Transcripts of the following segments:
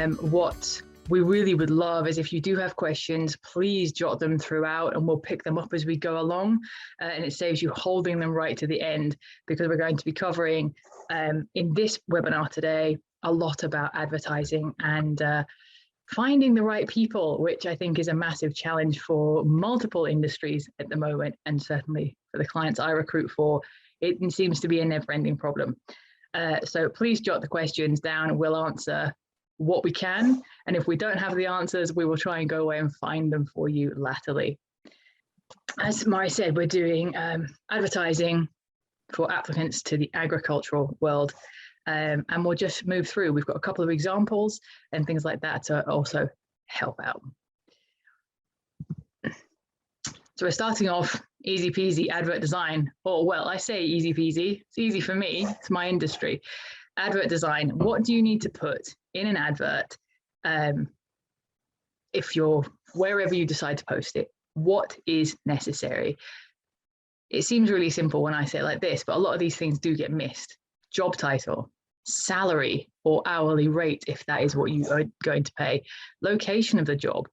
What we really would love is if you do have questions, please jot them throughout and we'll pick them up as we go along. And it saves you holding them right to the end, because we're going to be covering in this webinar today a lot about advertising and finding the right people, which I think is a massive challenge for multiple industries at the moment. And certainly for the clients I recruit for, it seems to be a never-ending problem. So please jot the questions down and we'll answer what we can. And if we don't have the answers, we will try and go away and find them for you latterly. As Mari said, we're doing advertising for applicants to the agricultural world. And we'll just move through. We've got a couple of examples and things like that to also help out. So we're starting off easy peasy advert design. Or well, I say easy peasy, it's easy for me, it's my industry. Advert design, what do you need to put in an advert if you're wherever you decide to post it? What is necessary? It seems really simple when I say it like this, but a lot of these things do get missed. Job title, salary or hourly rate, if that is what you are going to pay, location of the job,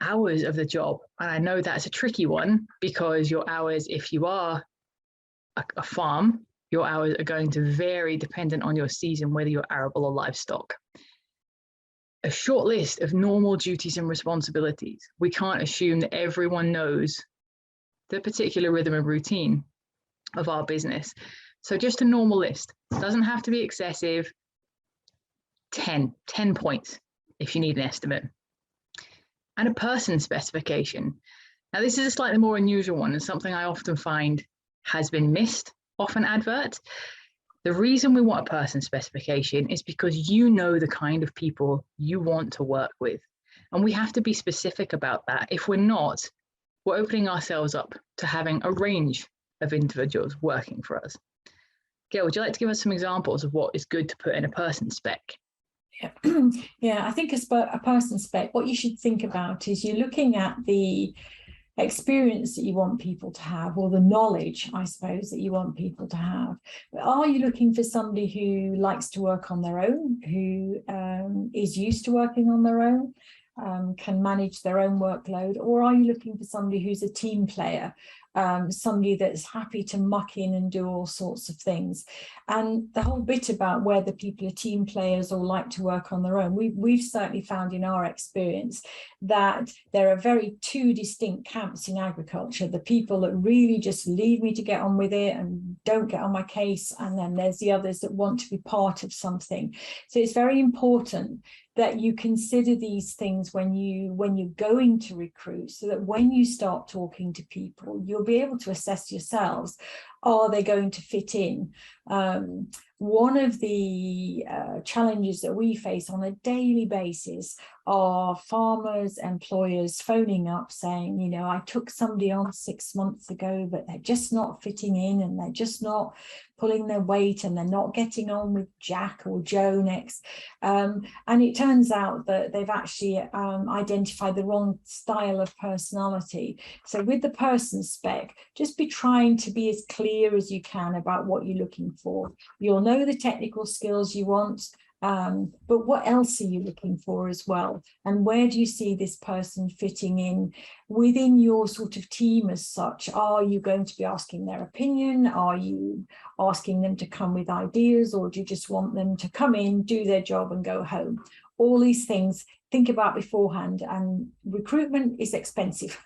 hours of the job. And I know that's a tricky one because your hours, if you are a farm, your hours are going to vary dependent on your season, whether you're arable or livestock. A short list of normal duties and responsibilities. We can't assume that everyone knows the particular rhythm and routine of our business. So just a normal list, doesn't have to be excessive. 10 points if you need an estimate. And a person specification. Now this is a slightly more unusual one and something I often find has been missed off an advert. The reason we want a person specification is because you know the kind of people you want to work with. And we have to be specific about that. If we're not, we're opening ourselves up to having a range of individuals working for us. Gail, would you like to give us some examples of what is good to put in a person spec? Yeah, I think a person spec, what you should think about is you're looking at the experience that you want people to have, or the knowledge, I suppose, that you want people to have. But are you looking for somebody who likes to work on their own, who is used to working on their own, can manage their own workload, or are you looking for somebody who's a team player, somebody that's happy to muck in and do all sorts of things? And the whole bit about whether people are team players or like to work on their own, we've certainly found in our experience that there are very two distinct camps in agriculture: the people that really just leave me to get on with it and don't get on my case, and then there's the others that want to be part of something. So it's very important that you consider these things when you're going to recruit, so that when you start talking to people, you'll be able to assess yourselves, are they going to fit in? One of the challenges that we face on a daily basis are farmers, employers phoning up saying, you know, I took somebody on 6 months ago, but they're just not fitting in and they're just not pulling their weight and they're not getting on with Jack or Joe next. And it turns out that they've actually identified the wrong style of personality. So with the person spec, just be trying to be as clear as you can about what you're looking for. You'll know the technical skills you want, but what else are you looking for as well? And where do you see this person fitting in within your sort of team as such? Are you going to be asking their opinion? Are you asking them to come with ideas, or do you just want them to come in, do their job and go home? All these things, think about beforehand. And recruitment is expensive.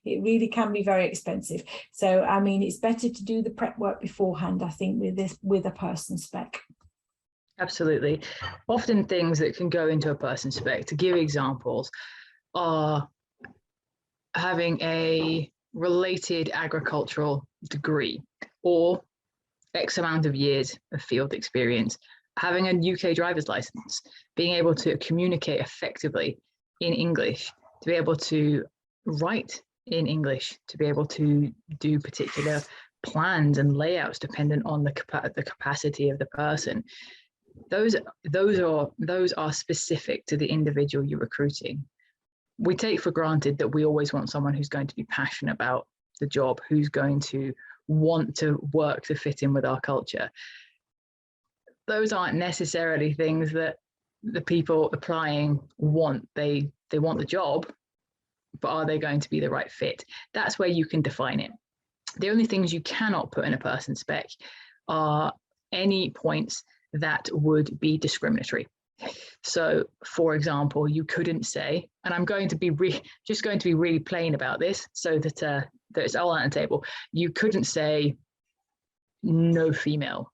It really can be very expensive. So, I mean, it's better to do the prep work beforehand, I think, with a person spec. Absolutely. Often things that can go into a person spec, to give examples, are having a related agricultural degree or X amount of years of field experience, having a UK driver's license, being able to communicate effectively in English, to be able to write in English, to be able to do particular plans and layouts dependent on the capacity of the person. Those are specific to the individual you're recruiting. We take for granted that we always want someone who's going to be passionate about the job, who's going to want to fit in with our culture. Those aren't necessarily things that the people applying want. They want the job, but are they going to be the right fit? That's where you can define it. The only things you cannot put in a person spec are any points that would be discriminatory. So, for example, you couldn't say, and I'm going to be just going to be really plain about this, so that that it's all on the table. You couldn't say no female,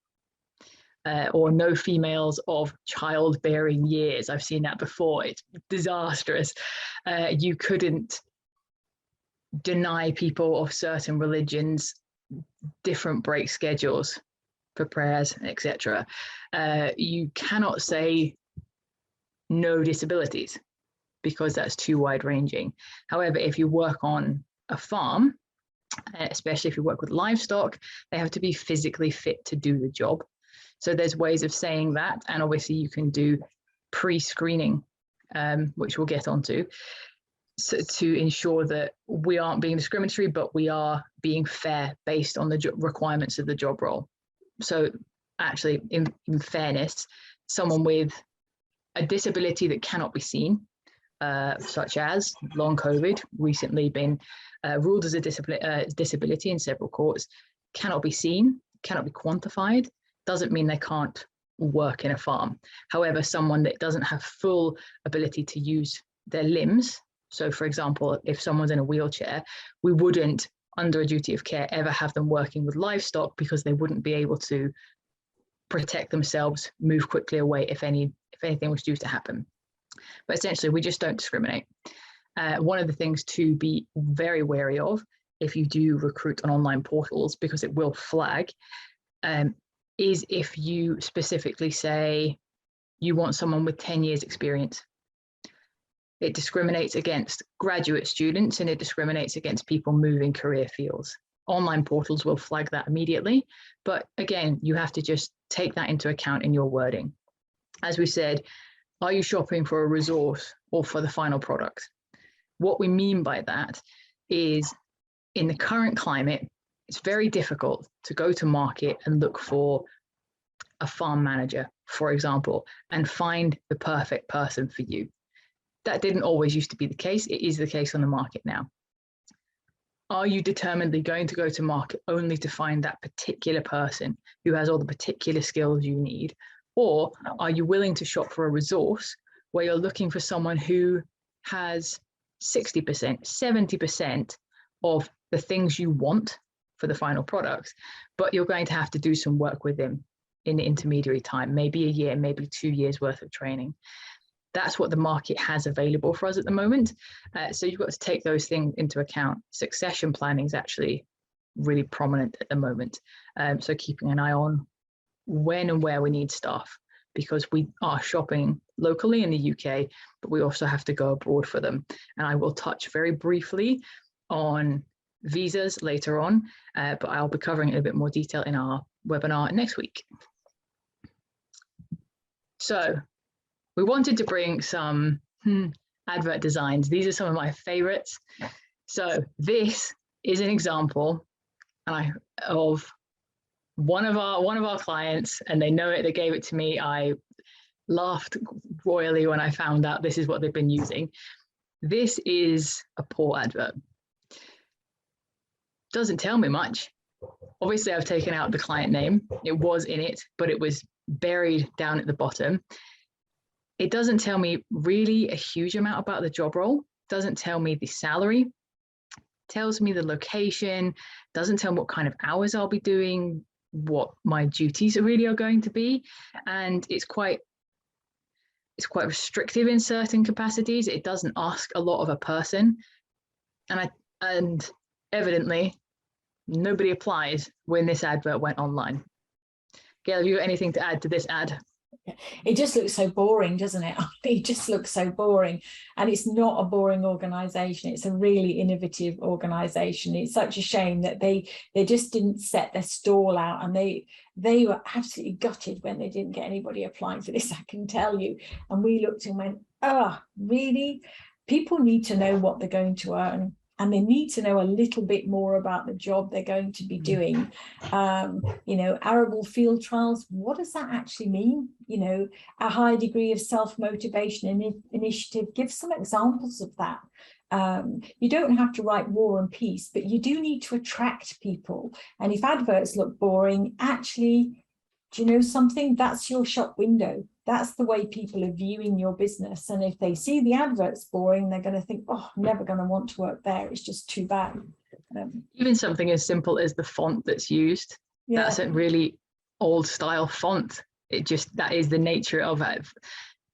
or no females of childbearing years. I've seen that before. It's disastrous. You couldn't deny people of certain religions different break schedules for prayers, etc. You cannot say no disabilities, because that's too wide ranging. However, if you work on a farm, especially if you work with livestock, they have to be physically fit to do the job. So there's ways of saying that, and obviously you can do pre-screening, which we'll get onto, so to ensure that we aren't being discriminatory, but we are being fair based on the requirements of the job role. So actually, in fairness, someone with a disability that cannot be seen, such as long COVID, recently been ruled as a disability in several courts, cannot be seen, cannot be quantified, doesn't mean they can't work in a farm. However, someone that doesn't have full ability to use their limbs, so for example, if someone's in a wheelchair, we wouldn't, under a duty of care, ever have them working with livestock, because they wouldn't be able to protect themselves, move quickly away if anything was due to happen. But essentially, we just don't discriminate. One of the things to be very wary of if you do recruit on online portals, because it will flag, is if you specifically say you want someone with 10 years experience. It discriminates against graduate students, and it discriminates against people moving career fields. Online portals will flag that immediately, but again, you have to just take that into account in your wording. As we said, are you shopping for a resource or for the final product? What we mean by that is, in the current climate, it's very difficult to go to market and look for a farm manager, for example, and find the perfect person for you. That didn't always used to be the case. It is the case on the market now. Are you determinedly going to go to market only to find that particular person who has all the particular skills you need? Or are you willing to shop for a resource where you're looking for someone who has 60%, 70% of the things you want for the final products, but you're going to have to do some work with them in the intermediary time, maybe a year, maybe 2 years worth of training. That's what the market has available for us at the moment. So you've got to take those things into account. Succession planning is actually really prominent at the moment. So keeping an eye on when and where we need staff, because we are shopping locally in the UK, but we also have to go abroad for them. And I will touch very briefly on visas later on, but I'll be covering it in a bit more detail in our webinar next week. So we wanted to bring some advert designs. These are some of my favorites. So this is an example of one of our clients, and they know it, they gave it to me. I laughed royally when I found out this is what they've been using. This is a poor advert. Doesn't tell me much. Obviously, I've taken out the client name. It was in it, but it was buried down at the bottom. It doesn't tell me really a huge amount about the job role. Doesn't tell me the salary. Tells me the location. Doesn't tell me what kind of hours I'll be doing, what my duties really are going to be, and it's quite restrictive in certain capacities. It doesn't ask a lot of a person, and evidently nobody applies when this advert went online. Gail, have you got anything to add to this ad? It just looks so boring, doesn't it? It just looks so boring, and it's not a boring organization. It's a really innovative organization. It's such a shame that they just didn't set their stall out, and they were absolutely gutted when they didn't get anybody applying for this, I can tell you. And we looked and went, oh, really? People need to know what they're going to earn. and they need to know a little bit more about the job they're going to be doing. You know, arable field trials, what does that actually mean? You know, a high degree of self-motivation and initiative. Give some examples of that. You don't have to write War and Peace, but you do need to attract people. And if adverts look boring, actually, do you know something? That's your shop window. That's the way people are viewing your business. And if they see the adverts boring, they're going to think, oh, I'm never going to want to work there. It's just too bad. Even something as simple as the font that's used. Yeah. That's a really old style font. That is the nature of it.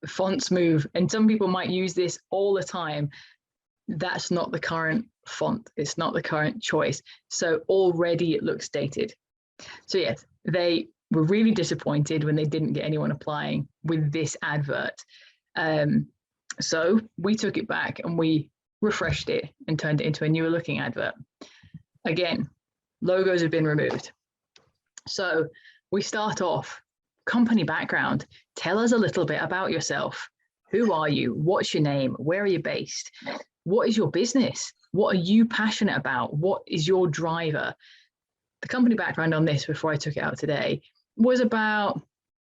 Fonts move. And some people might use this all the time. That's not the current font. It's not the current choice. So already it looks dated. So yes, they were really disappointed when they didn't get anyone applying with this advert. So we took it back and we refreshed it and turned it into a newer looking advert. Again, logos have been removed. So we start off, company background. Tell us a little bit about yourself. Who are you? What's your name? Where are you based? What is your business? What are you passionate about? What is your driver? The company background on this before I took it out today was about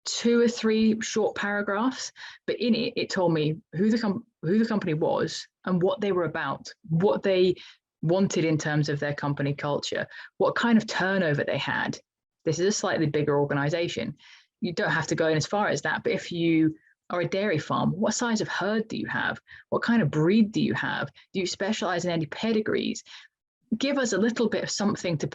2 or 3 short paragraphs, but in it, it told me who the company was and what they were about, what they wanted in terms of their company culture, what kind of turnover they had. This is a slightly bigger organization. You don't have to go in as far as that, but if you are a dairy farm, what size of herd do you have? What kind of breed do you have? Do you specialize in any pedigrees? Give us a little bit of something to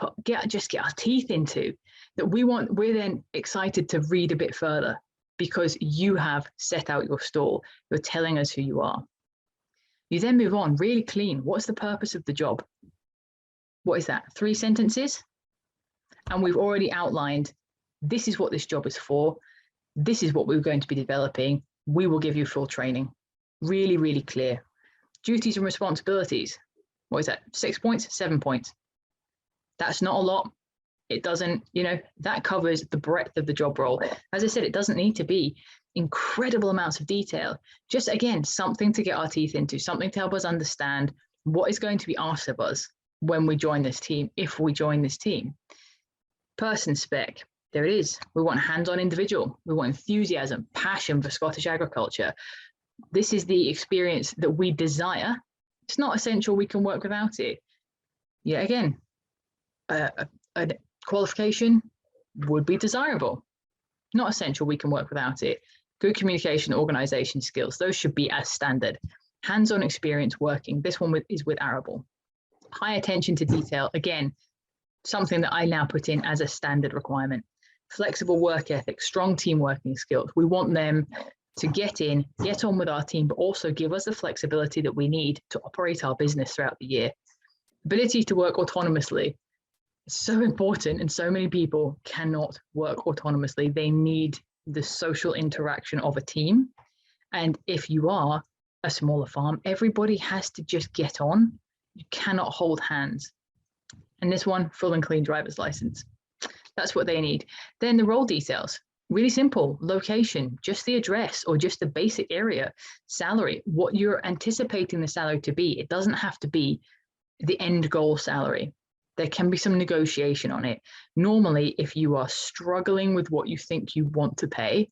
just get our teeth into that we're then excited to read a bit further because you have set out your stall. You're telling us who you are. You then move on really clean. What's the purpose of the job? What is that? 3 sentences? And we've already outlined, this is what this job is for. This is what we're going to be developing. We will give you full training. Really, really clear. Duties and responsibilities. What is that? 6 points, 7 points. That's not a lot. It doesn't, that covers the breadth of the job role. As I said, it doesn't need to be incredible amounts of detail. Just, again, something to get our teeth into, something to help us understand what is going to be asked of us when we join this team, if we join this team. Person spec, there it is. We want a hands-on individual. We want enthusiasm, passion for Scottish agriculture. This is the experience that we desire. It's not essential, we can work without it. Yeah, again, a qualification would be desirable. Not essential, we can work without it. Good communication, organization skills, those should be as standard. Hands-on experience working, this one is with arable. High attention to detail, again, something that I now put in as a standard requirement. Flexible work ethic, strong team working skills. We want them to get in, get on with our team, but also give us the flexibility that we need to operate our business throughout the year. Ability to work autonomously is so important, and so many people cannot work autonomously. They need the social interaction of a team. And if you are a smaller farm, everybody has to just get on. You cannot hold hands. And this one, full and clean driver's license. That's what they need. Then the role details. Really simple. Location, just the address or just the basic area. Salary, what you're anticipating the salary to be. It doesn't have to be the end goal salary. There can be some negotiation on it. Normally, if you are struggling with what you think you want to pay,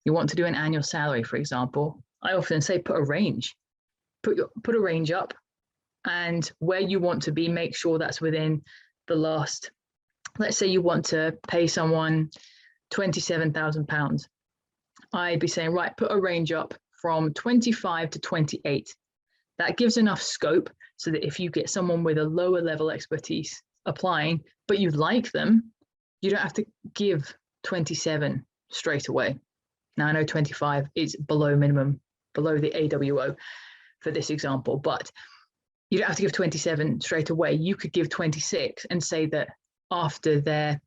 you want to do an annual salary, for example, I often say put a range. Put a range up, and where you want to be, make sure that's within the last, let's say you want to pay someone £27,000. I'd be saying, right, put a range up from 25 to 28. That gives enough scope so that if you get someone with a lower level expertise applying, but you like them, you don't have to give 27 straight away. Now, I know 25 is below minimum, below the AWO for this example, but you don't have to give 27 straight away. You could give 26 and say that after the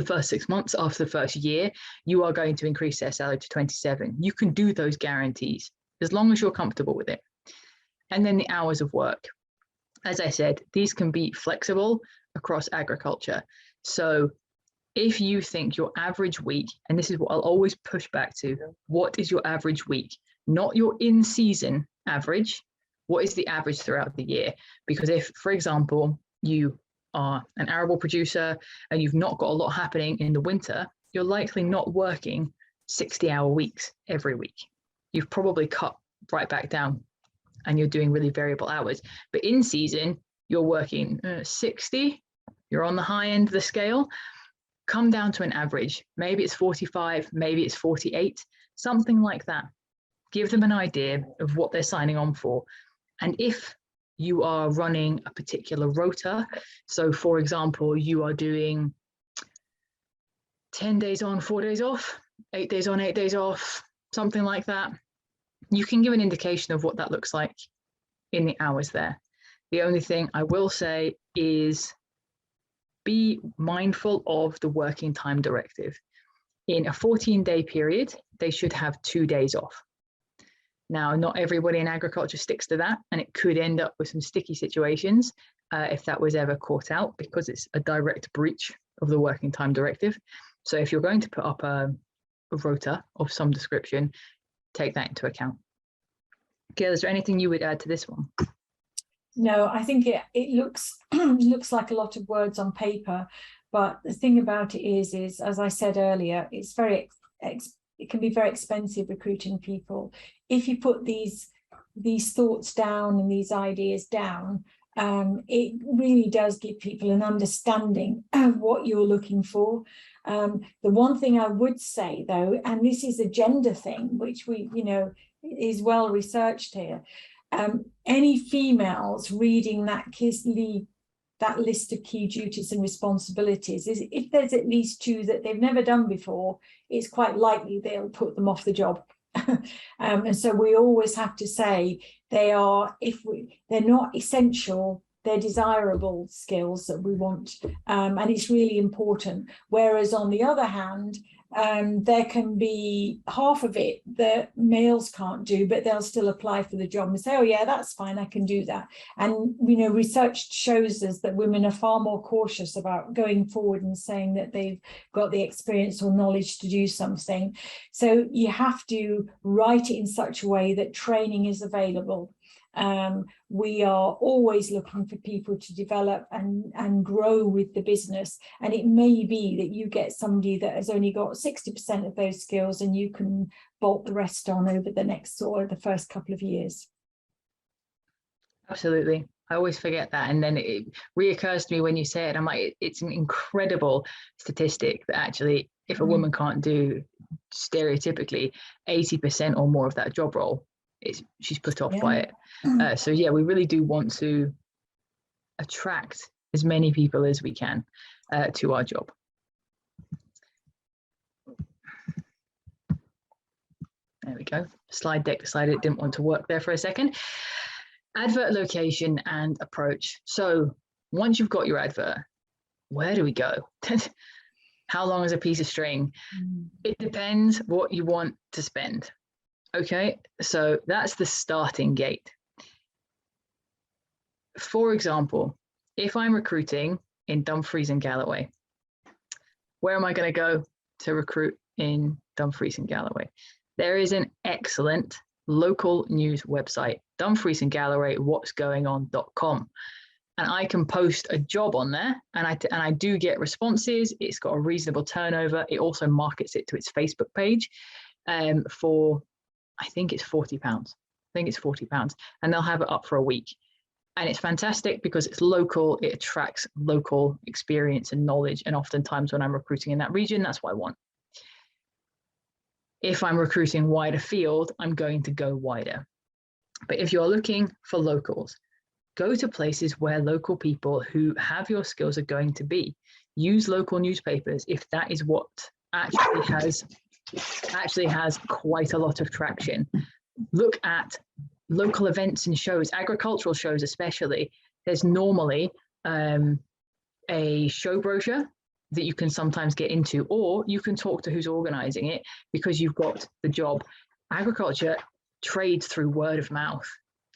first 6 months, after the first year, you are going to increase their salary to 27. You can do those guarantees as long as you're comfortable with it. And then the hours of work. As I said, these can be flexible across agriculture. So if you think your average week, and this is what I'll always push back to, what is your average week? Not your in-season average, What is the average throughout the year? Because if, for example, you are an arable producer and you've not got a lot happening in the winter, you're likely not working 60-hour weeks every week. You've probably cut right back down and you're doing really variable hours. But in season, you're working 60, you're on the high end of the scale. Come down to an average. Maybe it's 45, maybe it's 48, something like that. Give them an idea of what they're signing on for. And if you are running a particular rota, so for example, you are doing 10 days on, 4 days off, 8 days on, 8 days off, something like that, you can give an indication of what that looks like in the hours there. The only thing I will say is be mindful of the working time directive. In a 14-day period, they should have 2 days off. Now, not everybody in agriculture sticks to that, and it could end up with some sticky situations if that was ever caught out, because it's a direct breach of the working time directive. So if you're going to put up a rota of some description, take that into account. Gail, is there anything you would add to this one? No, I think it looks looks like a lot of words on paper, but the thing about it is as I said earlier, it's it can be very expensive recruiting people. If you put these thoughts down and these ideas down, it really does give people an understanding of what you're looking for. The one thing I would say though, and this is a gender thing, which is well researched here. Any females reading that list of key duties and responsibilities, is if there's at least 2 that they've never done before, it's quite likely they'll put them off the job. And so we always have to say they're not essential, they're desirable skills that we want, and it's really important. Whereas on the other hand, there can be half of it that males can't do, but they'll still apply for the job and say, oh yeah, that's fine, I can do that. And research shows us that women are far more cautious about going forward and saying that they've got the experience or knowledge to do something. So you have to write it in such a way that training is available. We are always looking for people to develop and grow with the business, and it may be that you get somebody that has only got 60% of those skills and you can bolt the rest on over the next or the first couple of years. Absolutely. I always forget that, and then it reoccurs to me when you say it. I'm like, it's an incredible statistic that actually if a woman can't do stereotypically 80% or more of that job role, she's put off by it. So yeah, we really do want to attract as many people as we can to our job. There we go. Slide deck decided it didn't want to work there for a second. Advert location and approach. So once you've got your advert, where do we go? How long is a piece of string? It depends what you want to spend. Okay, so that's the starting gate. For example, if I'm recruiting in Dumfries and Galloway, where am I going to go to recruit in Dumfries and Galloway? There is an excellent local news website, Dumfries and Galloway, what'sgoingon.com. And I can post a job on there, and I do get responses. It's got a reasonable turnover. It also markets it to its Facebook page for, I think it's £40. I think it's £40, and they'll have it up for a week. And it's fantastic because it's local. It attracts local experience and knowledge. And oftentimes when I'm recruiting in that region, that's what I want. If I'm recruiting wider field, I'm going to go wider. But if you're looking for locals, go to places where local people who have your skills are going to be. Use local newspapers if that is what actually has quite a lot of traction. Look at local events and shows, agricultural shows especially. There's normally a show brochure that you can sometimes get into, or you can talk to who's organizing it because you've got the job. Agriculture trades through word of mouth.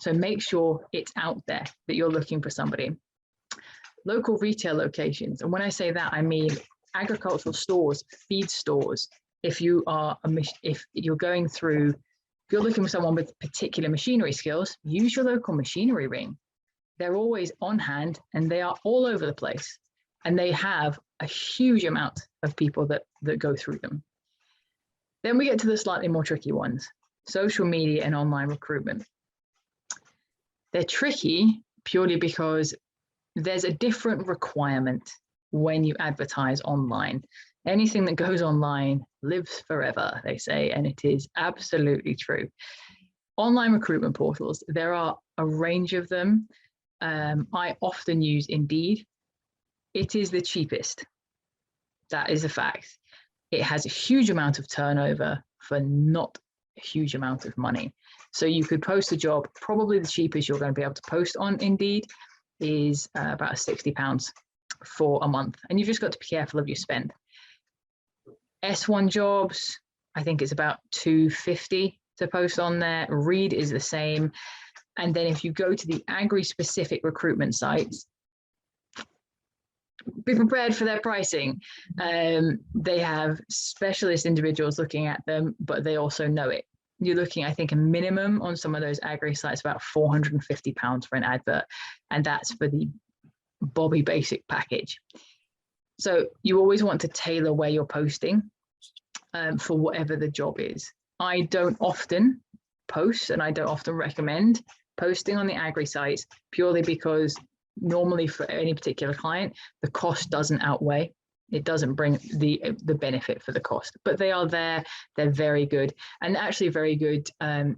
So make sure it's out there that you're looking for somebody. Local retail locations. And when I say that, I mean agricultural stores, feed stores. If you're going through If you're looking for someone with particular machinery skills, use your local machinery ring. They're always on hand and they are all over the place. And they have a huge amount of people that go through them. Then we get to the slightly more tricky ones, social media and online recruitment. They're tricky purely because there's a different requirement when you advertise online. Anything that goes online lives forever, they say, and it is absolutely true. Online recruitment portals, there are a range of them. I often use Indeed. It is the cheapest. That is a fact. It has a huge amount of turnover for not a huge amount of money. So you could post a job, probably the cheapest you're going to be able to post on Indeed is about £60 for a month. And you've just got to be careful of your spend. S1 jobs, I think it's about £250 to post on there. Reed is the same. And then if you go to the agri-specific recruitment sites, be prepared for their pricing. They have specialist individuals looking at them, but they also know it. You're looking, I think, a minimum on some of those agri sites, about £450 for an advert. And that's for the Bobby Basic package. So you always want to tailor where you're posting for whatever the job is. I don't often post and I don't often recommend posting on the agri sites purely because normally for any particular client, the cost doesn't outweigh. It doesn't bring the benefit for the cost, but they are there. They're very good and actually very good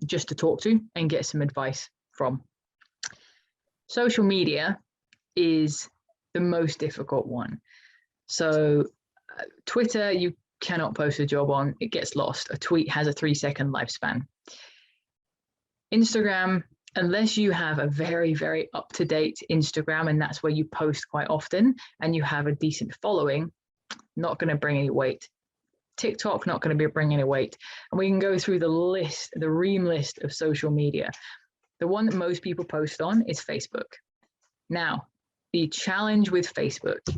just to talk to and get some advice from. Social media is the most difficult one. So Twitter, you cannot post a job on, it gets lost. A tweet has a 3-second lifespan. Instagram, unless you have a very, very up-to-date Instagram, and that's where you post quite often, and you have a decent following, not going to bring any weight. TikTok, not going to be bringing any weight. And we can go through the list, the ream list of social media. The one that most people post on is Facebook. Now, the challenge with Facebook,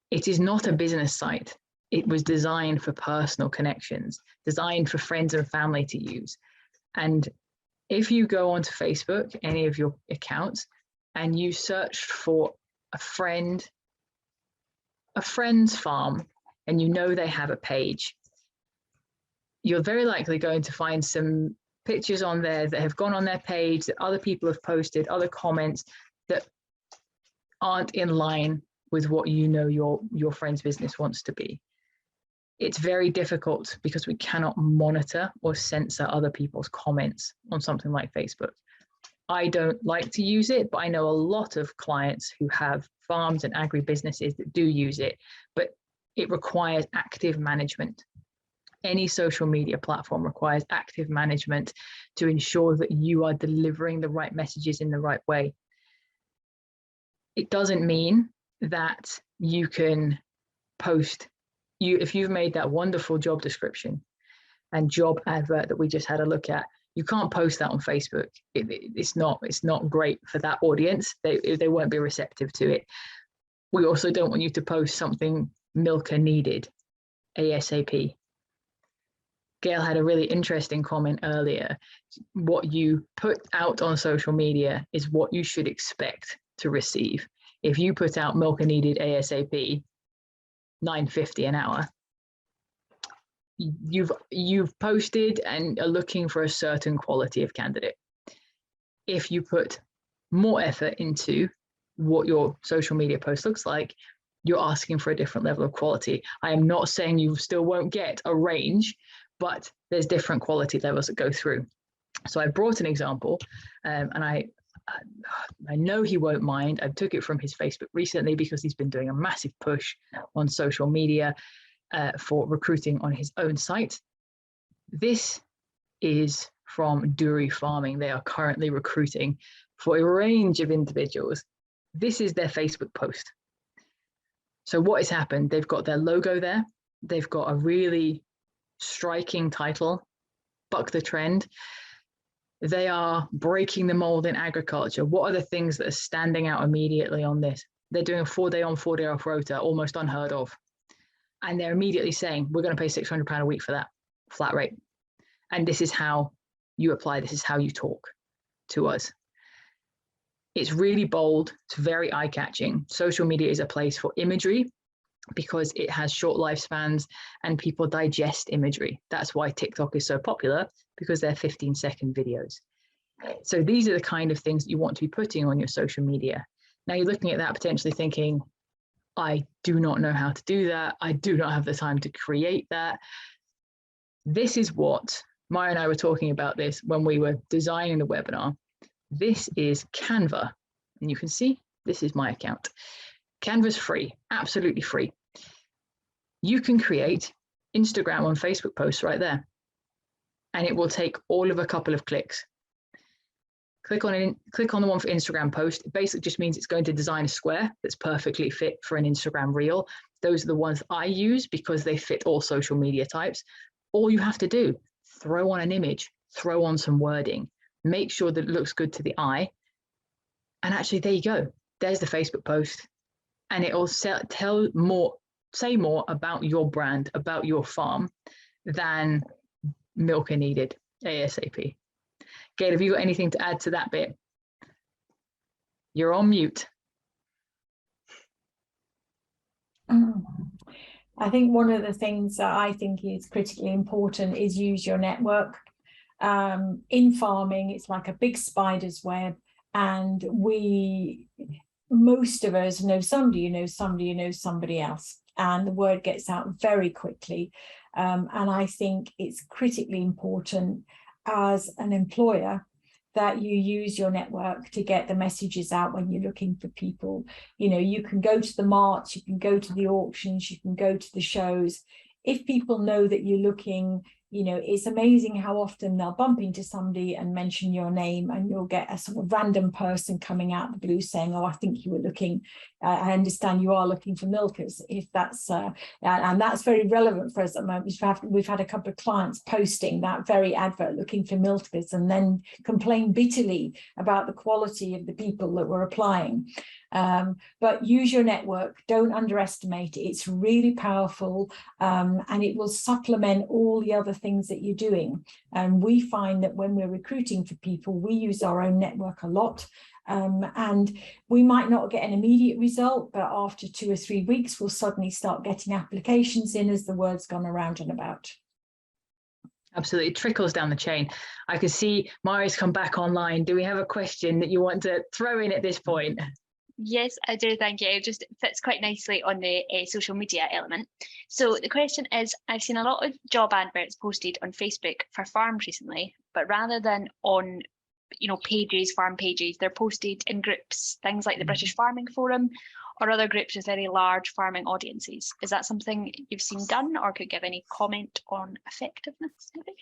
it is not a business site. It was designed for personal connections, designed for friends and family to use. And if you go onto Facebook, any of your accounts, and you search for a friend's farm, and you know they have a page, you're very likely going to find some pictures on there that have gone on their page, that other people have posted, other comments that aren't in line with what you know your friend's business wants to be. It's very difficult because we cannot monitor or censor other people's comments on something like Facebook. I don't like to use it, but I know a lot of clients who have farms and agri-businesses that do use it, but it requires active management. Any social media platform requires active management to ensure that you are delivering the right messages in the right way. It doesn't mean that you can post, if you've made that wonderful job description and job advert that we just had a look at, you can't post that on Facebook. It's not great for that audience. They won't be receptive to it. We also don't want you to post something milker needed ASAP. Gail had a really interesting comment earlier. What you put out on social media is what you should expect to receive. If you put out milker needed ASAP, $9.50 an hour, you've posted and are looking for a certain quality of candidate. If you put more effort into what your social media post looks like, you're asking for a different level of quality. I am not saying you still won't get a range, but there's different quality levels that go through. So I brought an example, and I know he won't mind. I took it from his Facebook recently because he's been doing a massive push on social media for recruiting on his own site. This is from Duri Farming. They are currently recruiting for a range of individuals. This is their Facebook post. So what has happened? They've got their logo there. They've got a really striking title, Buck the Trend. They are breaking the mold in agriculture. What are the things that are standing out immediately on this? They're doing a 4-day on, 4-day off rota, almost unheard of. And they're immediately saying, we're going to pay £600 a week for that flat rate. And this is how you apply. This is how you talk to us. It's really bold. It's very eye-catching. Social media is a place for imagery because it has short lifespans and people digest imagery. That's why TikTok is so popular, because they're 15-second videos. So these are the kind of things that you want to be putting on your social media. Now you're looking at that potentially thinking, I do not know how to do that. I do not have the time to create that. This is what Maya and I were talking about this when we were designing the webinar. This is Canva, and you can see this is my account. Canva's free, absolutely free. You can create Instagram and Facebook posts right there, and it will take all of a couple of clicks. Click on the one for Instagram post. It basically just means it's going to design a square that's perfectly fit for an Instagram reel. Those are the ones I use because they fit all social media types. All you have to do, throw on an image, throw on some wording, make sure that it looks good to the eye. And actually, there you go. There's the Facebook post. And it will say more about your brand, about your farm than milk are needed ASAP. Gail, have you got anything to add to that bit? You're on mute. I think one of the things that I think is critically important is use your network. In farming, it's like a big spider's web, and most of us know somebody who knows somebody who knows somebody else, and the word gets out very quickly. And I think it's critically important as an employer that you use your network to get the messages out when you're looking for people. You know, you can go to the marts, you can go to the auctions, you can go to the shows. If people know that you're looking, you know, it's amazing how often they'll bump into somebody and mention your name, and you'll get a sort of random person coming out of the blue saying, oh, I think you were looking, I understand you are looking for milkers. If that's, and that's very relevant for us at the moment. We've had a couple of clients posting that very advert looking for milkers and then complain bitterly about the quality of the people that were applying. But use your network, don't underestimate it. It's really powerful, and it will supplement all the other things that you're doing. And we find that when we're recruiting for people, we use our own network a lot. And we might not get an immediate result, but after 2 or 3 weeks, we'll suddenly start getting applications in as the word's gone around and about. Absolutely, it trickles down the chain. I can see Mari's come back online. Do we have a question that you want to throw in at this point? Yes, I do, thank you. It just fits quite nicely on the social media element. So the question is, I've seen a lot of job adverts posted on Facebook for farms recently, but rather than on, you know, pages, farm pages, they're posted in groups, things like the British Farming Forum or other groups with very large farming audiences. Is that something you've seen done, or could give any comment on effectiveness maybe?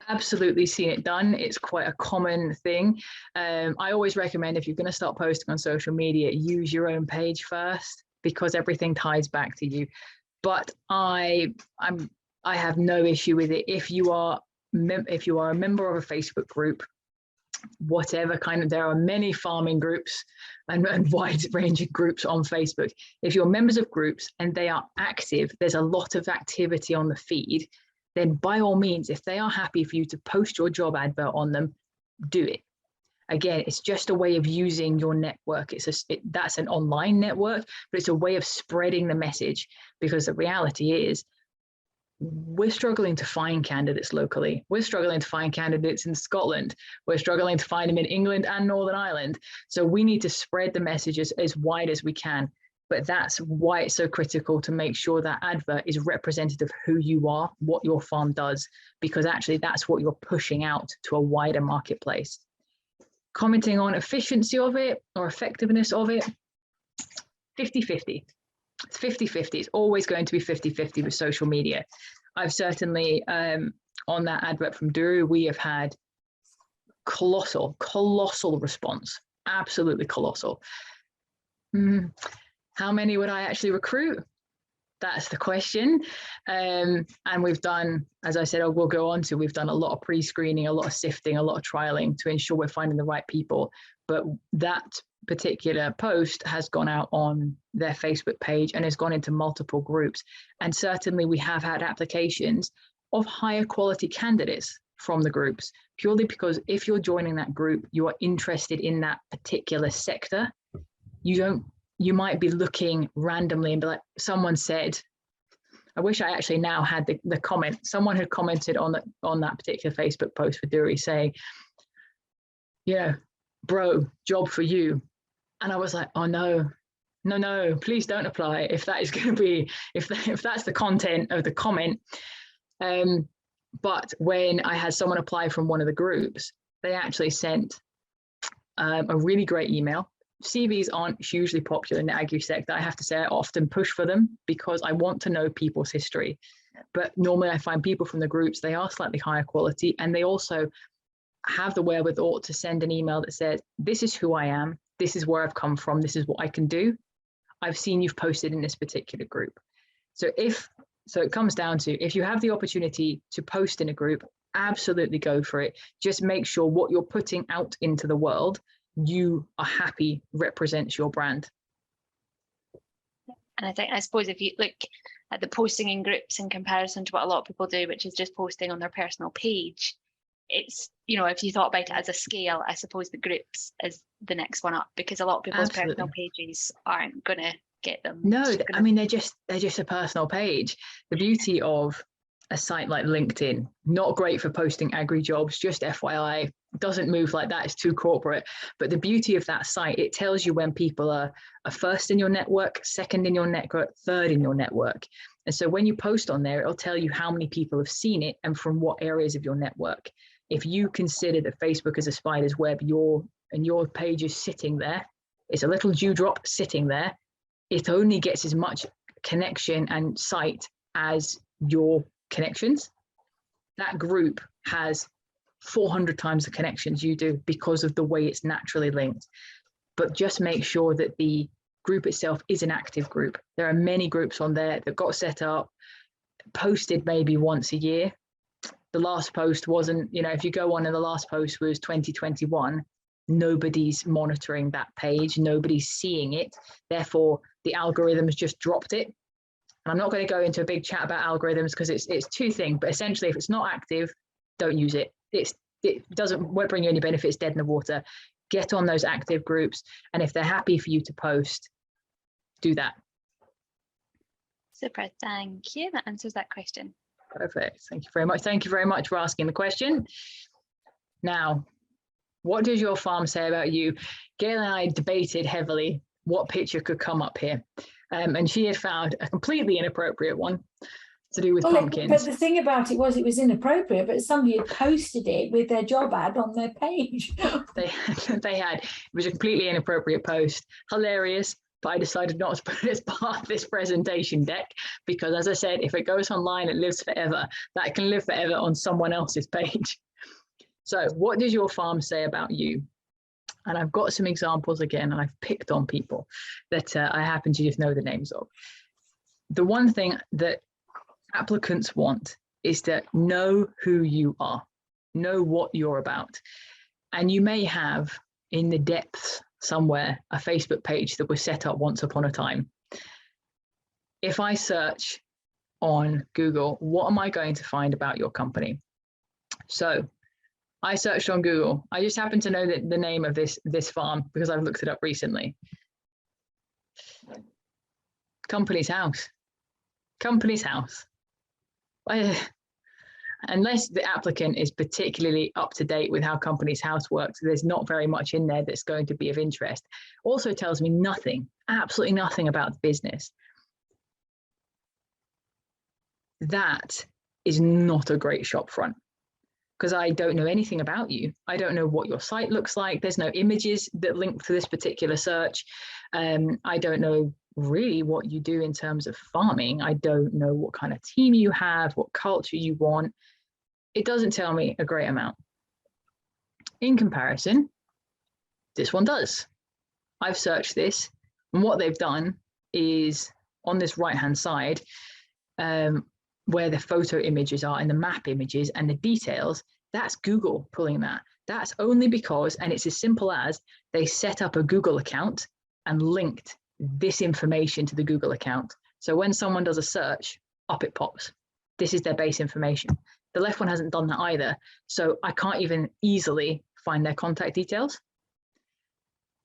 Absolutely seen it done. It's quite a common thing. I always recommend, if you're going to start posting on social media, use your own page first, because everything ties back to you. But I have no issue with it. If you are a member of a Facebook group, whatever kind of, there are many farming groups and wide range of groups on Facebook. If you're members of groups and they are active, there's a lot of activity on the feed, then by all means, if they are happy for you to post your job advert on them, do it. Again, it's just a way of using your network. That's an online network, but it's a way of spreading the message, because the reality is we're struggling to find candidates locally. We're struggling to find candidates in Scotland. We're struggling to find them in England and Northern Ireland. So we need to spread the messages as wide as we can. But that's why it's so critical to make sure that advert is representative of who you are, what your farm does, because actually that's what you're pushing out to a wider marketplace. Commenting on efficiency of it or effectiveness of it, 50-50. It's 50-50. It's always going to be 50-50 with social media. I've certainly, on that advert from Duru, we have had colossal response, absolutely colossal. How many would I actually recruit? That's the question. And we've done, as I said, we'll go on to, we've done a lot of pre-screening, a lot of sifting, a lot of trialing to ensure we're finding the right people. But that particular post has gone out on their Facebook page and has gone into multiple groups. And certainly we have had applications of higher quality candidates from the groups, purely because if you're joining that group, you are interested in that particular sector. You might be looking randomly and be like, someone said, I wish I actually now had the comment. Someone had commented on that particular Facebook post for Duri saying, yeah, bro, job for you. And I was like, oh no, please don't apply if that is going to be, if that's the content of the comment. But when I had someone apply from one of the groups, they actually sent a really great email. CVs aren't hugely popular in the agri sector. I have to say I often push for them because I want to know people's history. But normally I find people from the groups, they are slightly higher quality, and they also have the wherewithal to send an email that says, this is who I am, this is where I've come from, this is what I can do. I've seen you've posted in this particular group. So it comes down to, if you have the opportunity to post in a group, absolutely go for it. Just make sure what you're putting out into the world, you are happy represents your brand. And I suppose if you look at the posting in groups in comparison to what a lot of people do, which is just posting on their personal page, it's, you know, if you thought about it as a scale, I suppose the groups is the next one up, because a lot of people's personal pages aren't going to get them. No, I mean, they're just a personal page. The beauty of a site like LinkedIn, not great for posting agri jobs, just FYI, doesn't move like that, it's too corporate. But the beauty of that site, it tells you when people are first in your network, second in your network, third in your network. And so when you post on there, it'll tell you how many people have seen it and from what areas of your network. If you consider that Facebook is a spider's web, your page is sitting there, it's a little dewdrop sitting there, it only gets as much connection and sight as your connections. That group has 400 times the connections you do because of the way it's naturally linked. But just make sure that the group itself is an active group. There are many groups on there that got set up, posted maybe once a year. The last post wasn't, you know, if you go on and the last post was 2021, nobody's monitoring that page, nobody's seeing it. Therefore, the algorithms just dropped it. And I'm not going to go into a big chat about algorithms because it's two things, but essentially if it's not active, don't use it. It won't bring you any benefit, it's dead in the water. Get on those active groups, and if they're happy for you to post, do that. Super, thank you. That answers that question. Perfect. Thank you very much. Thank you very much for asking the question. Now, what does your farm say about you? Gail and I debated heavily what picture could come up here. And she had found a completely inappropriate one to do with pumpkins. But the thing about it was inappropriate, but somebody had posted it with their job ad on their page. They had. It was a completely inappropriate post. Hilarious. But I decided not to put it as part of this presentation deck because, as I said, if it goes online, it lives forever. That can live forever on someone else's page. So what does your farm say about you? And I've got some examples again, and I've picked on people that I happen to just know the names of. The one thing that applicants want is to know who you are, know what you're about. And you may have in the depths somewhere a Facebook page that was set up once upon a time. If I search on Google, what am I going to find about your company? So I searched on Google. I just happen to know the name of this farm because I've looked it up recently. Company's House. Company's House. Unless the applicant is particularly up to date with how Company's House works, there's not very much in there that's going to be of interest. Also tells me nothing, absolutely nothing about the business. That is not a great shop front because I don't know anything about you. I don't know what your site looks like. There's no images that link to this particular search. I don't know really what you do in terms of farming. I don't know what kind of team you have, what culture you want. It doesn't tell me a great amount. In comparison, this one does. I've searched this, and what they've done is on this right-hand side, where the photo images are and the map images and the details, that's Google pulling that. That's only because, and it's as simple as, they set up a Google account and linked this information to the Google account. So when someone does a search, up it pops. This is their base information. The left one hasn't done that either. So I can't even easily find their contact details,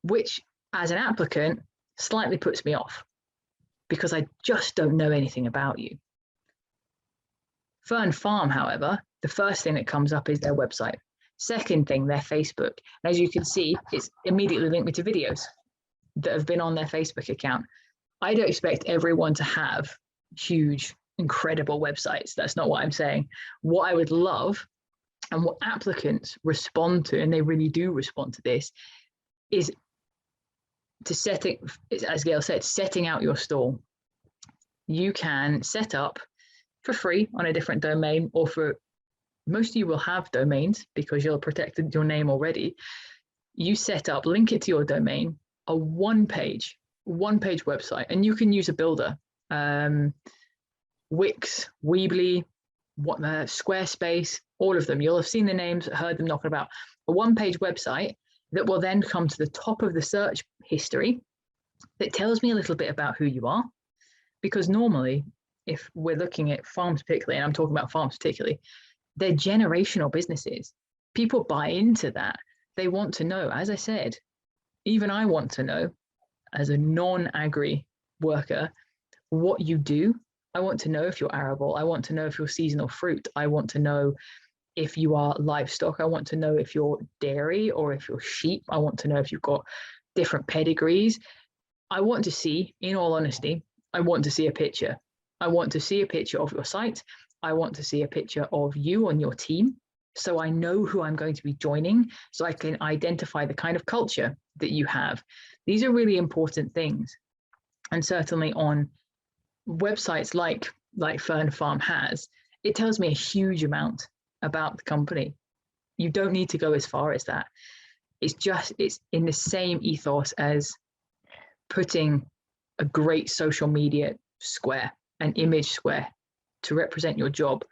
which as an applicant slightly puts me off because I just don't know anything about you. Fern Farm, however, the first thing that comes up is their website. Second thing, their Facebook. And as you can see, it's immediately linked me to videos that have been on their Facebook account. I don't expect everyone to have huge, incredible websites. That's not what I'm saying. What I would love and what applicants respond to, and they really do respond to this, is to set it, as Gail said, setting out your stall. You can set up for free on a different domain, or for most of you will have domains because you'll have protected your name already. You set up, link it to your domain, a one-page website, and you can use a builder, Wix, Weebly, Squarespace, all of them. You'll have seen the names, heard them knocking about. A one-page website that will then come to the top of the search history that tells me a little bit about who you are. Because normally, if we're looking at farms particularly, and I'm talking about farms particularly, they're generational businesses. People buy into that. They want to know, as I said, even I want to know, as a non-agri worker, what you do. I want to know if you're arable. I want to know if you're seasonal fruit. I want to know if you are livestock. I want to know if you're dairy or if you're sheep. I want to know if you've got different pedigrees. I want to see, in all honesty, I want to see a picture. I want to see a picture of your site. I want to see a picture of you and your team, so I know who I'm going to be joining, so I can identify the kind of culture that you have. These are really important things. And certainly on websites like Fern Farm has, it tells me a huge amount about the company. You don't need to go as far as that. It's in the same ethos as putting a great social media square, an image square to represent your job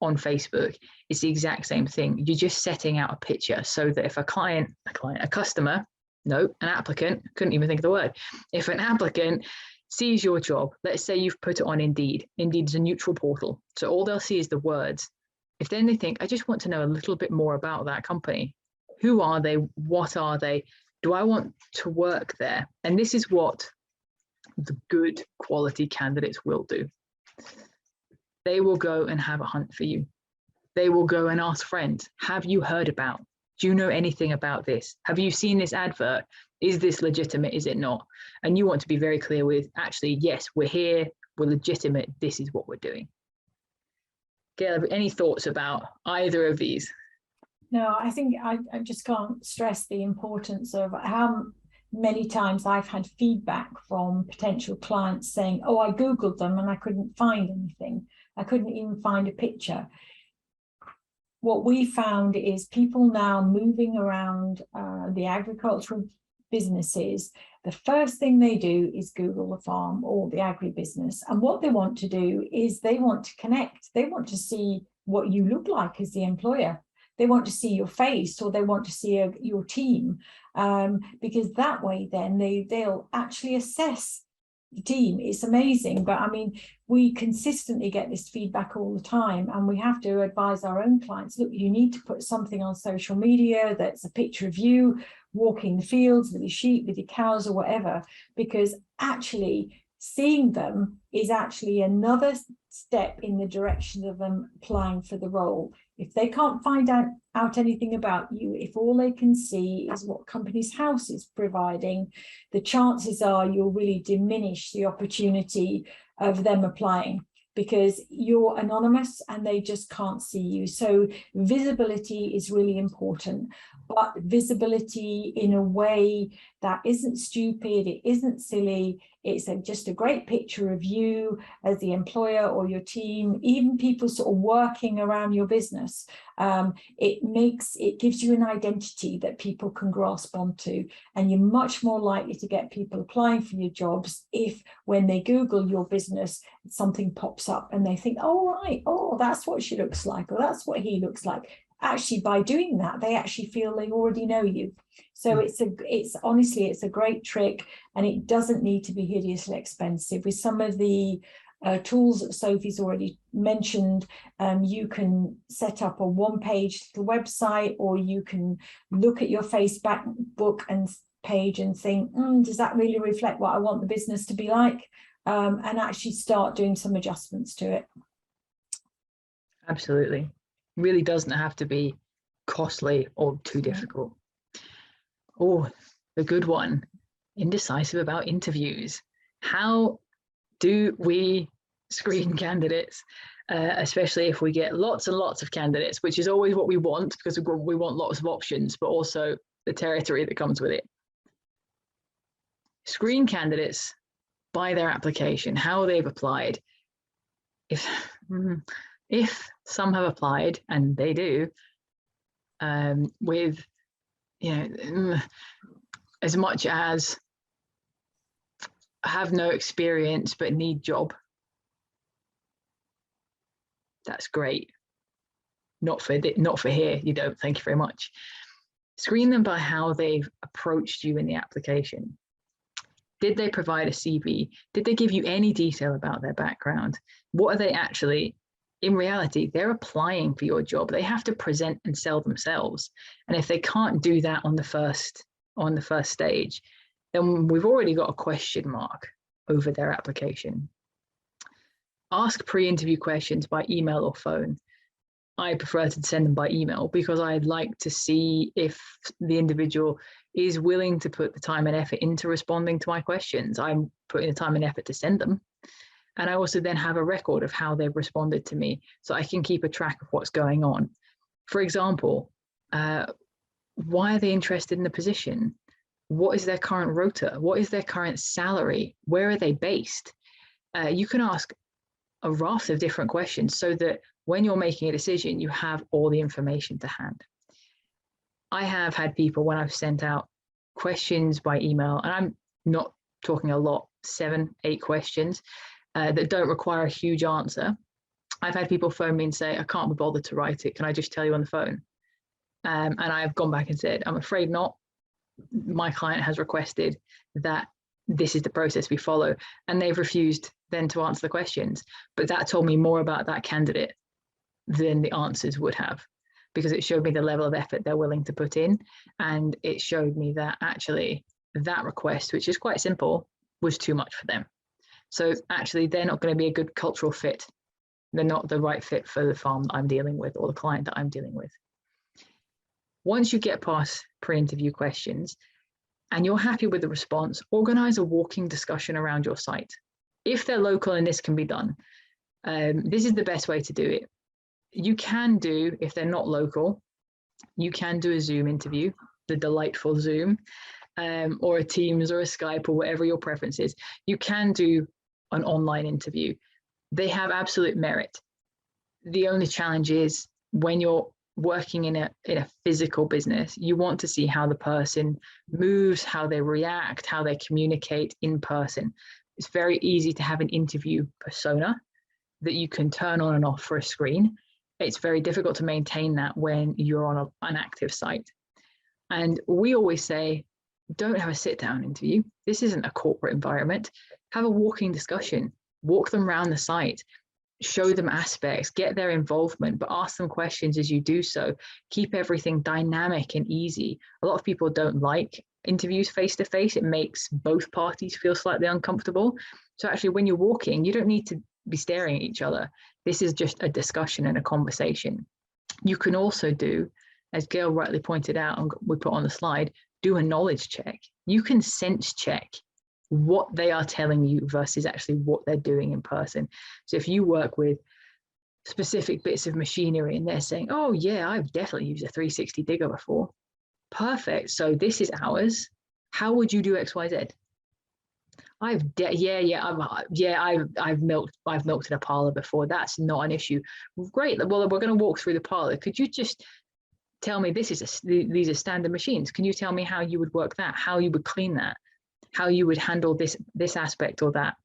on Facebook. It's the exact same thing. You're just setting out a picture so that if a customer, an applicant, couldn't even think of the word. If an applicant sees your job, let's say you've put it on Indeed. Indeed is a neutral portal. So all they'll see is the words. If then they think, I just want to know a little bit more about that company. Who are they? What are they? Do I want to work there? And this is what the good quality candidates will do. They will go and have a hunt for you. They will go and ask friends, have you heard about? Do you know anything about this? Have you seen this advert? Is this legitimate? Is it not? And you want to be very clear with, actually, yes, we're here, we're legitimate, this is what we're doing. Gail, any thoughts about either of these? No, I think I just can't stress the importance of how many times I've had feedback from potential clients saying, oh, I Googled them and I couldn't find anything. I couldn't even find a picture. What we found is people now moving around the agricultural businesses, the first thing they do is Google the farm or the agribusiness. And what they want to do is they want to connect. They want to see what you look like as the employer. They want to see your face, or they want to see your team, because that way then they'll actually assess the team. It's amazing. But I mean, we consistently get this feedback all the time, and we have to advise our own clients, look, you need to put something on social media that's a picture of you walking the fields with your sheep, with your cows or whatever, because actually seeing them is actually another step in the direction of them applying for the role. If they can't find out anything about you, if all they can see is what company's house is providing, the chances are you'll really diminish the opportunity of them applying, because you're anonymous and they just can't see you. So visibility is really important, but visibility in a way that isn't stupid, it isn't silly. It's just a great picture of you as the employer or your team, even people sort of working around your business. It gives you an identity that people can grasp onto, and you're much more likely to get people applying for your jobs if, when they Google your business, something pops up and they think, oh, right, oh, that's what she looks like, or that's what he looks like. Actually, by doing that, they actually feel they already know you. So it's honestly, it's a great trick, and it doesn't need to be hideously expensive. With some of the tools that Sophie's already mentioned. You can set up a one-page website, or you can look at your Facebook and page and think, does that really reflect what I want the business to be like? And actually start doing some adjustments to it. Absolutely. Really doesn't have to be costly or too difficult. Oh, the good one, indecisive about interviews. How do we screen candidates, especially if we get lots and lots of candidates, which is always what we want, because we want lots of options, but also the territory that comes with it. Screen candidates by their application, how they've applied. If some have applied, and they do, with, as much as have no experience but need job, that's great. Not for here, you don't. Thank you very much. Screen them by how they've approached you in the application. Did they provide a CV? Did they give you any detail about their background? What are they actually, in reality, they're applying for your job. They have to present and sell themselves. And if they can't do that on the first stage, then we've already got a question mark over their application. Ask pre-interview questions by email or phone. I prefer to send them by email because I'd like to see if the individual is willing to put the time and effort into responding to my questions. I'm putting the time and effort to send them. And I also then have a record of how they've responded to me, so I can keep a track of what's going on. For example, why are they interested in the position? What is their current rota? What is their current salary? Where are they based? You can ask a raft of different questions so that when you're making a decision, you have all the information to hand. I have had people, when I've sent out questions by email, and I'm not talking a lot, 7, 8 questions that don't require a huge answer. I've had people phone me and say, I can't be bothered to write it. Can I just tell you on the phone? And I've gone back and said, I'm afraid not. My client has requested that this is the process we follow. And they've refused then to answer the questions. But that told me more about that candidate than the answers would have, because it showed me the level of effort they're willing to put in. And it showed me that actually that request, which is quite simple, was too much for them. So actually, they're not going to be a good cultural fit. They're not the right fit for the farm that I'm dealing with or the client that I'm dealing with. Once you get past pre-interview questions and you're happy with the response, organize a walking discussion around your site. If they're local and this can be done, this is the best way to do it. You can do, if they're not local, you can do a Zoom interview, the delightful Zoom, or a Teams or a Skype or whatever your preference is. You can do an online interview. They have absolute merit. The only challenge is when you're working in a physical business, you want to see how the person moves, how they react, how they communicate in person. It's very easy to have an interview persona that you can turn on and off for a screen. It's very difficult to maintain that when you're on an active site. And we always say, don't have a sit-down interview. This isn't a corporate environment. Have a walking discussion. Walk them around the site. Show them aspects. Get their involvement, but ask them questions as you do so. Keep everything dynamic and easy. A lot of people don't like interviews face-to-face. It makes both parties feel slightly uncomfortable. So actually, when you're walking, you don't need to be staring at each other. This is just a discussion and a conversation. You can also do, as Gail rightly pointed out and we put on the slide, do a knowledge check. You can sense check what they are telling you versus actually what they're doing in person. So if you work with specific bits of machinery and they're saying, oh yeah, I've definitely used a 360 digger before. Perfect. So this is ours. How would you do X, Y, Z? I've milked in a parlor before. That's not an issue. Great. Well, we're going to walk through the parlor. Could you just tell me these are standard machines? Can you tell me how you would work that? How you would clean that? How you would handle this aspect or that?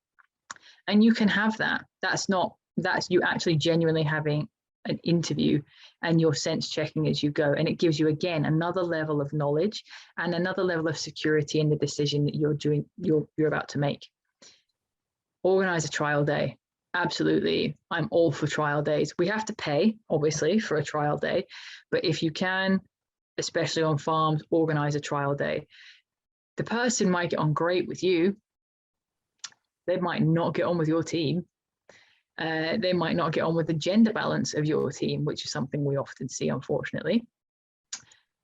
And you can have that. That's you actually genuinely having an interview and you're sense checking as you go. And it gives you, again, another level of knowledge and another level of security in the decision that you're about to make. Organize a trial day. absolutely, I'm all for trial days. We have to pay, obviously, for a trial day, but if you can, especially on farms, organize a trial day. The person might get on great with you. They might not get on with your team. They might not get on with the gender balance of your team, which is something we often see, unfortunately.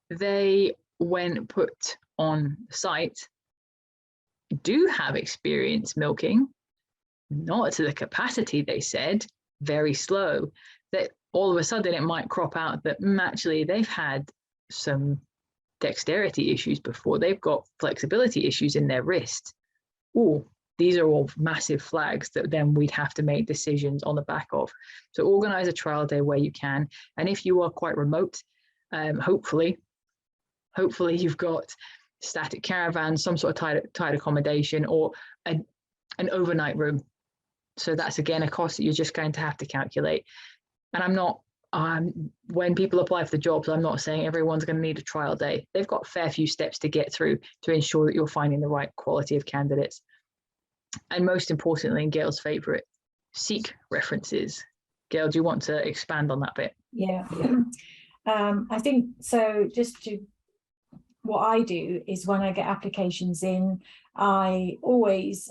They, when put on site, do have experience milking, not to the capacity they said, very slow, that all of a sudden it might crop out that actually they've had some dexterity issues before, they've got flexibility issues in their wrist. Oh, these are all massive flags that then we'd have to make decisions on the back of. So organize a trial day where you can. And if you are quite remote, hopefully you've got static caravans, some sort of tied accommodation, or an overnight room. So that's, again, a cost that you're just going to have to calculate. And I'm not, when people apply for the jobs, I'm not saying everyone's going to need a trial day. They've got a fair few steps to get through to ensure that you're finding the right quality of candidates. And most importantly, and Gail's favorite, seek references. Gail, do you want to expand on that bit? Yeah. I think so. What I do is when I get applications in, I always,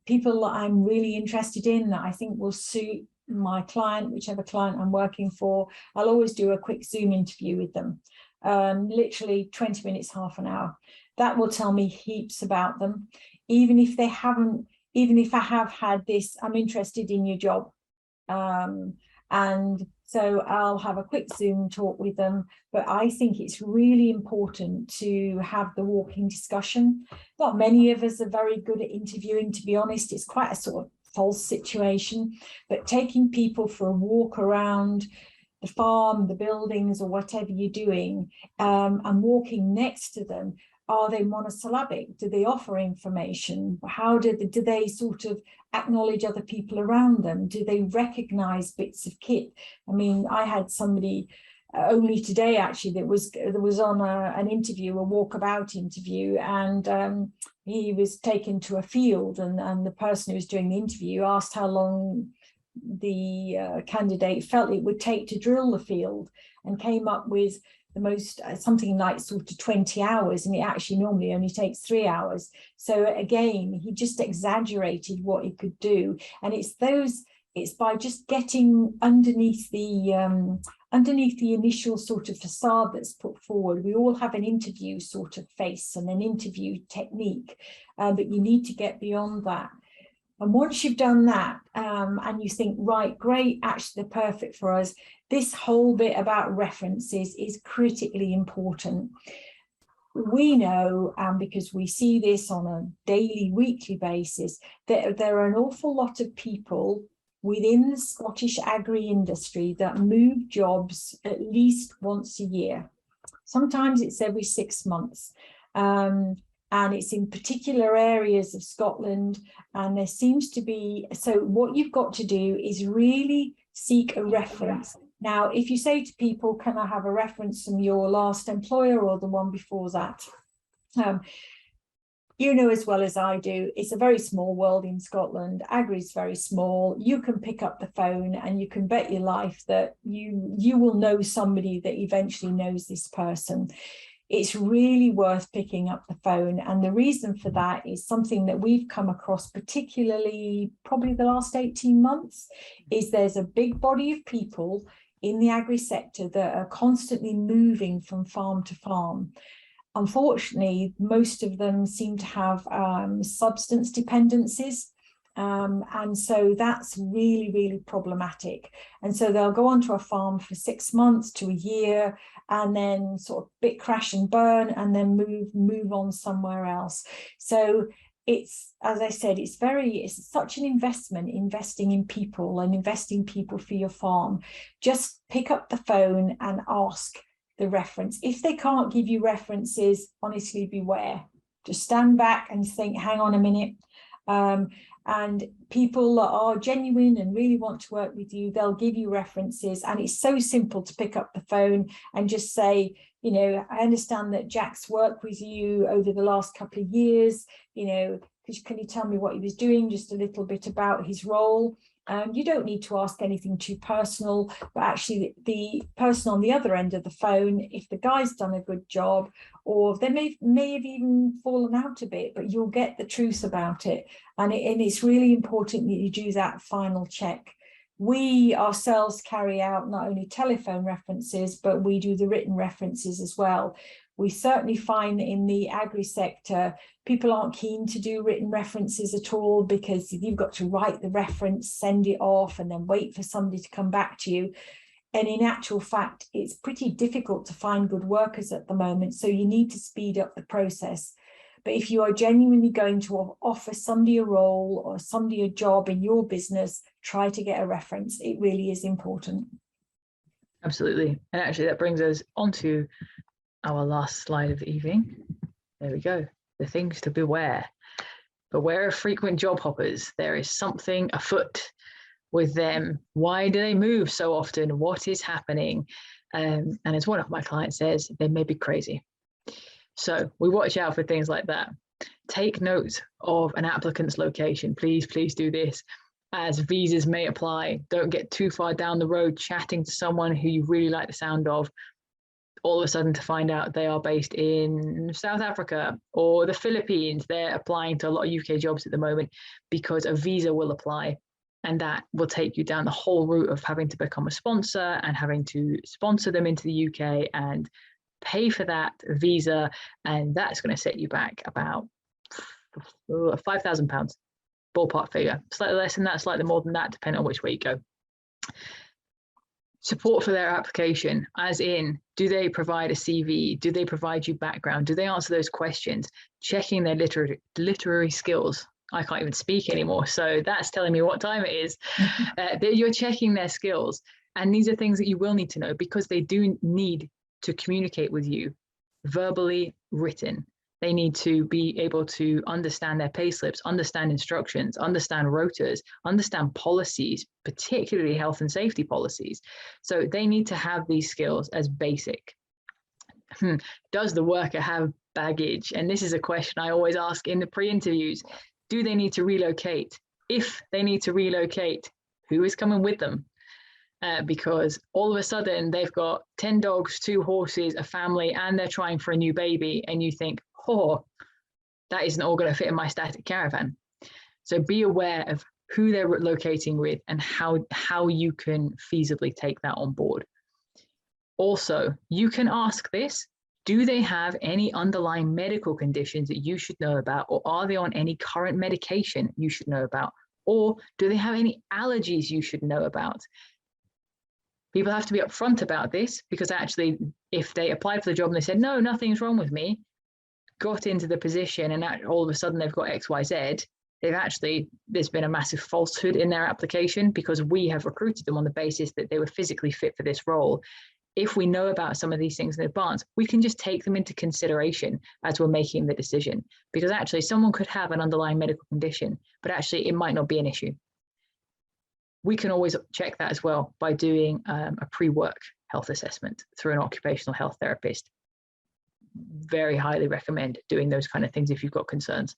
people that I'm really interested in, that I think will suit my client, whichever client I'm working for, I'll always do a quick Zoom interview with them, literally 20 minutes, half an hour. That will tell me heaps about them. Even if they haven't, even if I have had this, I'm interested in your job. And so I'll have a quick Zoom talk with them, but I think it's really important to have the walking discussion. Not many of us are very good at interviewing, to be honest. It's quite a sort of false situation, but taking people for a walk around the farm, the buildings, or whatever you're doing, and walking next to them. Are they monosyllabic? Do they offer information? How do they sort of acknowledge other people around them? Do they recognize bits of kit? I mean, I had somebody only today actually that was on an interview, a walkabout interview, and he was taken to a field, and the person who was doing the interview asked how long the candidate felt it would take to drill the field, and came up with the most something like sort of 20 hours, and it actually normally only takes 3 hours. So again, he just exaggerated what he could do, and it's by just getting underneath the initial sort of facade that's put forward. We all have an interview sort of face and an interview technique, but you need to get beyond that. And once you've done that, and you think, right, great, actually they're perfect for us, this whole bit about references is critically important. We know, because we see this on a daily, weekly basis, that there are an awful lot of people within the Scottish agri industry that move jobs at least once a year. Sometimes it's every 6 months. And it's in particular areas of Scotland, and there seems to be, so what you've got to do is really seek a reference. Now, if you say to people, can I have a reference from your last employer or the one before that? You know as well as I do, it's a very small world in Scotland. Agri is very small. You can pick up the phone and you can bet your life that you will know somebody that eventually knows this person. It's really worth picking up the phone. And the reason for that is something that we've come across, particularly probably the last 18 months, is there's a big body of people in the agri sector that are constantly moving from farm to farm. Unfortunately, most of them seem to have substance dependencies. And so that's really, really problematic. And so they'll go onto a farm for 6 months to a year, and then sort of bit crash and burn, and then move on somewhere else. So it's, as I said, it's such an investment, investing in people and investing people for your farm. Just pick up the phone and ask the reference. If they can't give you references, honestly, beware. Just stand back and think, hang on a minute. And people that are genuine and really want to work with you, they'll give you references. And it's so simple to pick up the phone and just say, you know, I understand that Jack's worked with you over the last couple of years, you know, can you tell me what he was doing, just a little bit about his role? You don't need to ask anything too personal, but actually the person on the other end of the phone, if the guy's done a good job, or they may have even fallen out a bit, but you'll get the truth about it. And it's really important that you do that final check. We ourselves carry out not only telephone references, but we do the written references as well. We certainly find that in the agri sector, people aren't keen to do written references at all, because you've got to write the reference, send it off, and then wait for somebody to come back to you. And in actual fact, it's pretty difficult to find good workers at the moment. So you need to speed up the process. But if you are genuinely going to offer somebody a role or somebody a job in your business, try to get a reference. It really is important. Absolutely. And actually that brings us on to our last slide of the evening. There we go. The things to beware. Beware of frequent job hoppers. There is something afoot with them. Why do they move so often? What is happening? And as one of my clients says, they may be crazy. So we watch out for things like that. Take note of an applicant's location. Please do this, as visas may apply. Don't get too far down the road chatting to someone who you really like the sound of, all of a sudden to find out they are based in South Africa or the Philippines. They're applying to a lot of UK jobs at the moment because a visa will apply, and that will take you down the whole route of having to become a sponsor and having to sponsor them into the UK and pay for that visa, and that's going to set you back about £5,000 ballpark figure. Slightly less than that, slightly more than that, depending on which way you go. Support for their application, as in, do they provide a CV? Do they provide you background? Do they answer those questions? Checking their literary skills. I can't even speak anymore, so that's telling me what time it is. You're checking their skills, and these are things that you will need to know, because they do need to communicate with you, verbally, written. They need to be able to understand their pay slips, understand instructions, understand rotas, understand policies, particularly health and safety policies. So they need to have these skills as basic. Does the worker have baggage? And this is a question I always ask in the pre-interviews. Do they need to relocate? If they need to relocate, who is coming with them? Because all of a sudden they've got 10 dogs, 2 horses, a family, and they're trying for a new baby, and you think, oh, that isn't all going to fit in my static caravan. So be aware of who they're locating with and how you can feasibly take that on board. Also, you can ask this: do they have any underlying medical conditions that you should know about, or are they on any current medication you should know about, or do they have any allergies you should know about? People have to be upfront about this, because actually, if they applied for the job and they said, no, nothing's wrong with me, got into the position, and all of a sudden they've got XYZ, there's been a massive falsehood in their application, because we have recruited them on the basis that they were physically fit for this role. If we know about some of these things in advance, we can just take them into consideration as we're making the decision, because actually someone could have an underlying medical condition, but actually it might not be an issue. We can always check that as well by doing a pre-work health assessment through an occupational health therapist. Very highly recommend doing those kind of things if you've got concerns.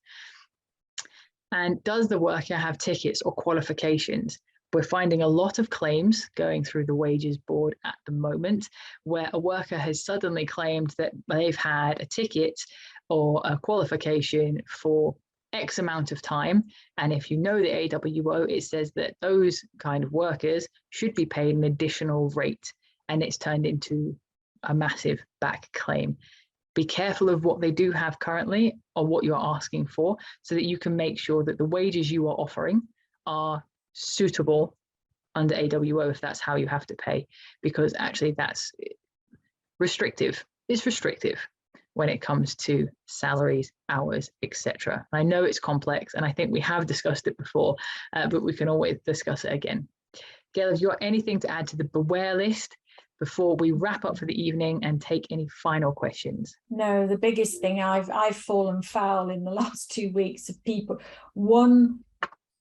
And does the worker have tickets or qualifications? We're finding a lot of claims going through the wages board at the moment, where a worker has suddenly claimed that they've had a ticket or a qualification for X amount of time. And if you know the AWO, it says that those kind of workers should be paid an additional rate, and it's turned into a massive back claim. Be careful of what they do have currently or what you're asking for, so that you can make sure that the wages you are offering are suitable under AWO, if that's how you have to pay, because actually that's restrictive. It's restrictive when it comes to salaries, hours, etc. I know it's complex, and I think we have discussed it before, but we can always discuss it again. Gail, have you got anything to add to the beware list before we wrap up for the evening and take any final questions? No, the biggest thing I've fallen foul in the last 2 weeks of people. One,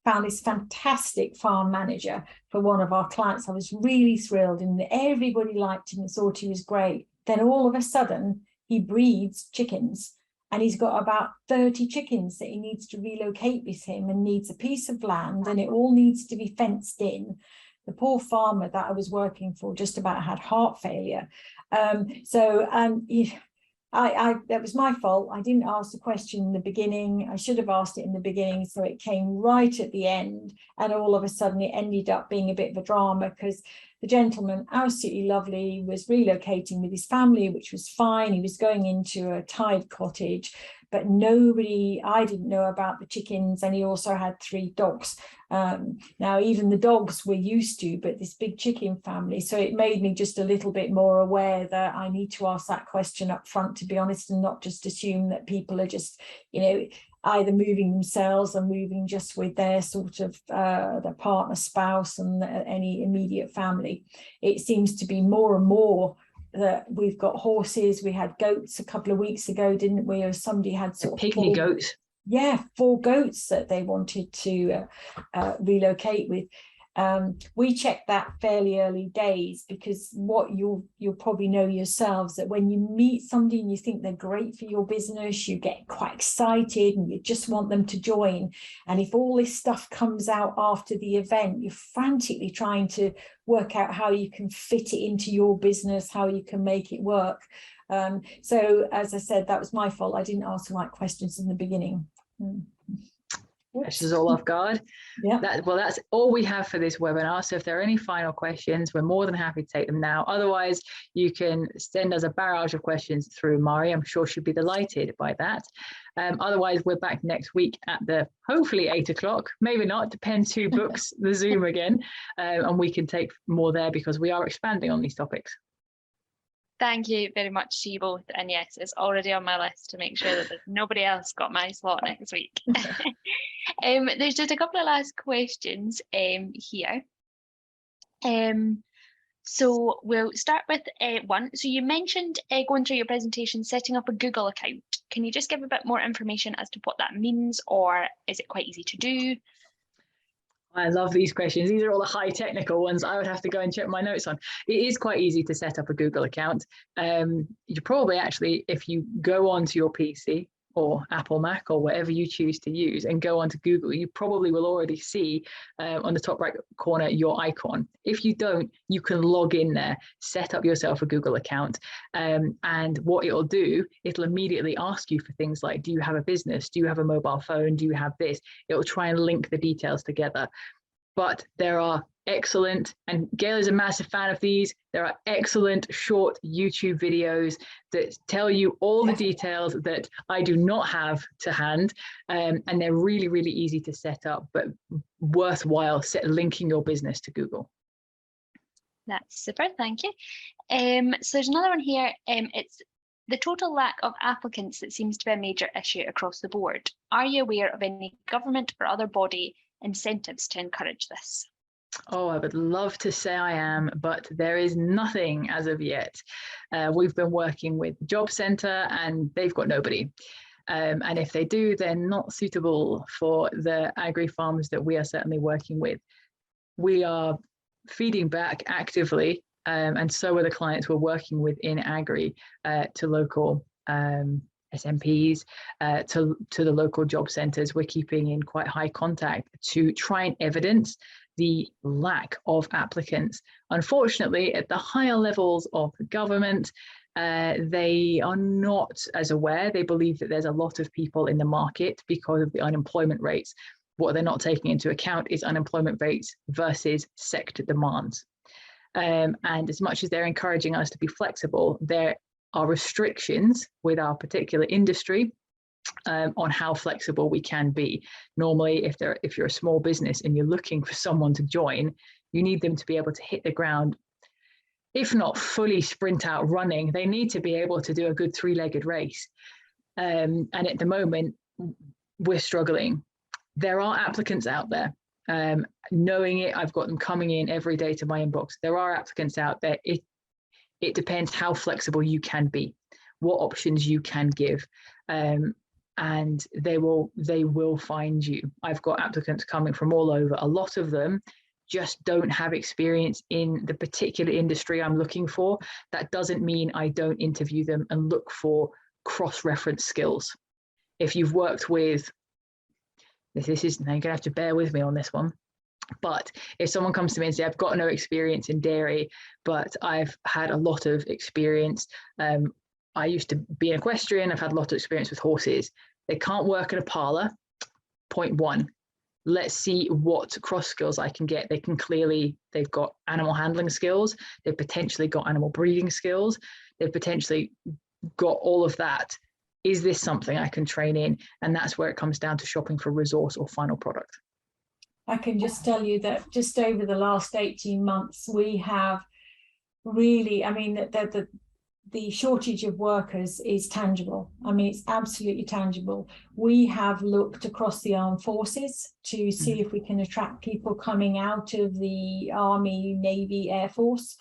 found this fantastic farm manager for one of our clients. I was really thrilled, and everybody liked him and thought he was great. Then all of a sudden he breeds chickens, and he's got about 30 chickens that he needs to relocate with him, and needs a piece of land, and it all needs to be fenced in. The poor farmer that I was working for just about had heart failure. That was my fault. I didn't ask the question in the beginning. I should have asked it in the beginning, so it came right at the end, and all of a sudden it ended up being a bit of a drama, because the gentleman, absolutely lovely, was relocating with his family, which was fine. He was going into a tied cottage, but I didn't know about the chickens, and he also had 3 dogs. Now, even the dogs were used to, but this big chicken family. So it made me just a little bit more aware that I need to ask that question up front, to be honest, and not just assume that people are just, either moving themselves or moving just with their sort of their partner, spouse, and any immediate family. It seems to be more and more that we've got horses. We had goats a couple of weeks ago, didn't we? Or somebody had sort of pygmy goats. Yeah, 4 goats that they wanted to relocate with. We checked that fairly early days, because what you'll probably know yourselves, that when you meet somebody and you think they're great for your business, you get quite excited and you just want them to join. And if all this stuff comes out after the event, you're frantically trying to work out how you can fit it into your business, how you can make it work. So as I said, that was my fault. I didn't ask the right questions in the beginning. This is all off guard. Yeah. That's all we have for this webinar. So if there are any final questions, we're more than happy to take them now. Otherwise, you can send us a barrage of questions through Mari. I'm sure she'll be delighted by that. Otherwise, we're back next week at hopefully 8 o'clock. Maybe not, depends who books the Zoom again. And we can take more there, because we are expanding on these topics. Thank you very much to you both. And yes, it's already on my list to make sure that nobody else got my slot next week. There's just a couple of last questions here. So we'll start with one. So you mentioned going through your presentation, setting up a Google account. Can you just give a bit more information as to what that means, or is it quite easy to do? I love these questions. These are all the high technical ones I would have to go and check my notes on. It is quite easy to set up a Google account. You probably actually, if you go onto your PC or Apple Mac or whatever you choose to use and go onto Google, you probably will already see on the top right corner your icon. If you don't, you can log in there, set up yourself a Google account, and what it'll do, it'll immediately ask you for things like, do you have a business? Do you have a mobile phone? Do you have this? It'll try and link the details together. But there are excellent, and Gail is a massive fan of these, there are excellent short YouTube videos that tell you all the details that I do not have to hand, and they're really, really easy to set up, but worthwhile linking your business to Google. That's super, thank you. So there's another one here. It's the total lack of applicants that seems to be a major issue across the board. Are you aware of any government or other body incentives to encourage this? Oh, I would love to say I am, but there is nothing as of yet. We've been working with Job Centre and they've got nobody. And if they do, they're not suitable for the agri farms that we are certainly working with. We are feeding back actively, and so are the clients we're working with in agri, to local SMPs, to the local job centres. We're keeping in quite high contact to try and evidence the lack of applicants. Unfortunately, at the higher levels of the government, they are not as aware. They believe that there's a lot of people in the market because of the unemployment rates. What they're not taking into account is unemployment rates versus sector demands. And as much as they're encouraging us to be flexible, there are restrictions with our particular industry on how flexible we can be. Normally, if you're a small business and you're looking for someone to join, you need them to be able to hit the ground, if not fully sprint out running, they need to be able to do a good 3-legged race. And at the moment, we're struggling. There are applicants out there. Knowing it, I've got them coming in every day to my inbox. There are applicants out there. It depends how flexible you can be, what options you can give, and they will find you. I've got applicants coming from all over. A lot of them just don't have experience in the particular industry I'm looking for. That doesn't mean I don't interview them and look for cross-reference skills. If you've worked with, this is, now you're gonna have to bear with me on this one, but if someone comes to me and say, I've got no experience in dairy, but I've had a lot of experience, I used to be an equestrian, I've had a lot of experience with horses. They can't work at a parlour. Point one, let's see what cross skills I can get. They can clearly, they've got animal handling skills, they've potentially got animal breeding skills, they've potentially got all of that. Is this something I can train in? And that's where it comes down to shopping for resource or final product. I can just tell you that just over the last 18 months, we have really, I mean, the shortage of workers is tangible. I mean, it's absolutely tangible. We have looked across the armed forces to see if we can attract people coming out of the Army, Navy, Air Force.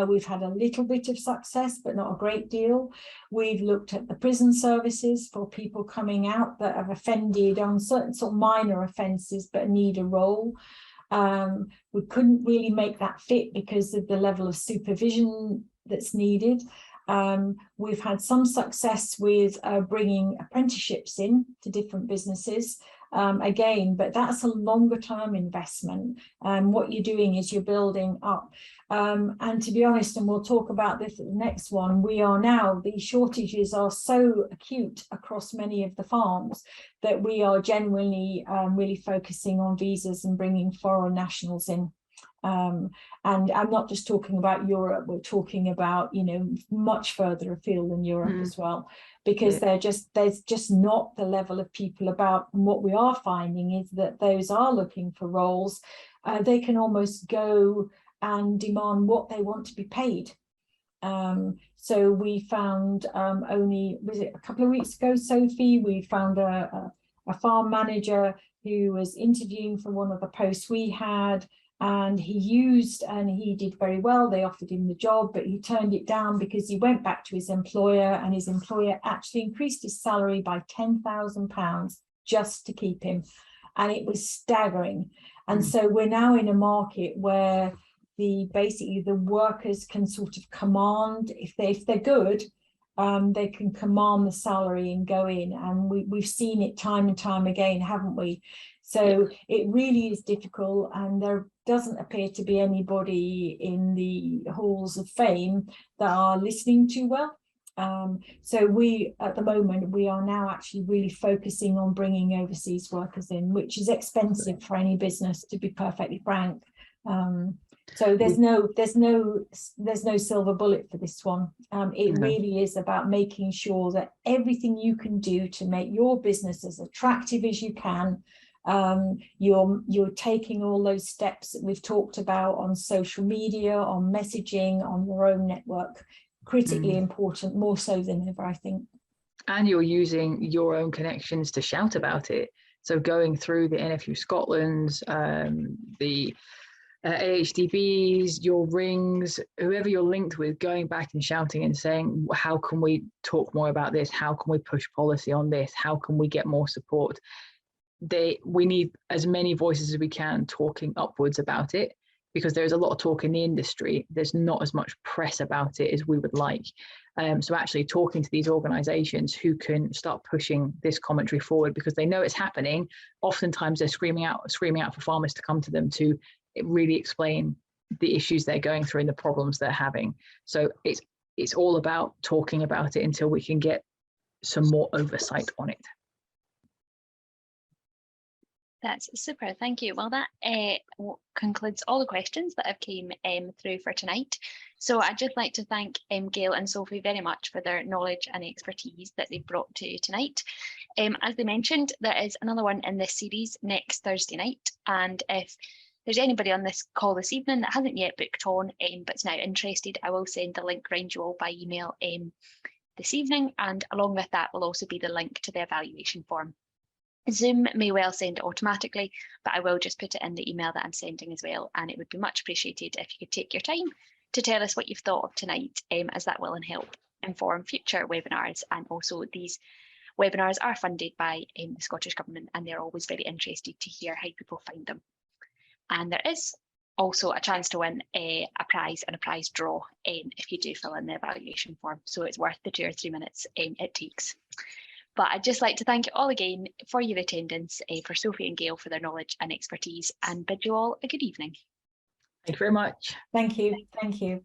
We've had a little bit of success, but not a great deal. We've looked at the prison services for people coming out that have offended on certain sort of minor offences but need a role. We couldn't really make that fit because of the level of supervision that's needed. We've had some success with bringing apprenticeships in to different businesses. Again, but that's a longer term investment. What you're doing is you're building up. And to be honest, and we'll talk about this at the next one, we are now, these shortages are so acute across many of the farms that we are genuinely really focusing on visas and bringing foreign nationals in. And I'm not just talking about Europe, we're talking about, you know, much further afield than Europe as well, because there's just not the level of people about. And what we are finding is that those are looking for roles, they can almost go and demand what they want to be paid. So we found only, was it a couple of weeks ago, Sophie, we found a farm manager who was interviewing for one of the posts we had, and he did very well. They offered him the job, but he turned it down because he went back to his employer, and his employer actually increased his salary by £10,000 just to keep him. And it was staggering. And so we're now in a market where basically the workers can sort of command, if they're good, they can command the salary and go in. And we've seen it time and time again, haven't we? So it really is difficult, and there doesn't appear to be anybody in the halls of fame that are listening too well. So we, at the moment, we are now actually really focusing on bringing overseas workers in, which is expensive for any business, to be perfectly frank. So there's no silver bullet for this one. It really is about making sure that everything you can do to make your business as attractive as you can. You're taking all those steps that we've talked about on social media, on messaging, on your own network. Critically important, more so than ever, I think. And you're using your own connections to shout about it. So going through the NFU Scotland's, the AHDBs, your rings, whoever you're linked with, going back and shouting and saying, how can we talk more about this? How can we push policy on this? How can we get more support? We need as many voices as we can talking upwards about it, because there's a lot of talk in the industry. There's not as much press about it as we would like. So actually talking to these organizations who can start pushing this commentary forward, because they know it's happening. Oftentimes they're screaming out for farmers to come to them to really explain the issues they're going through and the problems they're having. So it's all about talking about it until we can get some more oversight on it. That's super, thank you. Well, that concludes all the questions that have came through for tonight. So I'd just like to thank Gail and Sophie very much for their knowledge and expertise that they brought to you tonight. As they mentioned, there is another one in this series next Thursday night. And if there's anybody on this call this evening that hasn't yet booked on but is now interested, I will send the link round you all by email this evening. And along with that will also be the link to the evaluation form. Zoom may well send it automatically, but I will just put it in the email that I'm sending as well. And it would be much appreciated if you could take your time to tell us what you've thought of tonight, as that will help inform future webinars. And also these webinars are funded by the Scottish Government, and they're always very interested to hear how people find them. And there is also a chance to win a prize and a prize draw if you do fill in the evaluation form. So it's worth the 2 or 3 minutes it takes. But I'd just like to thank you all again for your attendance, for Sophie and Gail for their knowledge and expertise, and bid you all a good evening. Thank you very much. Thank you. Thank you.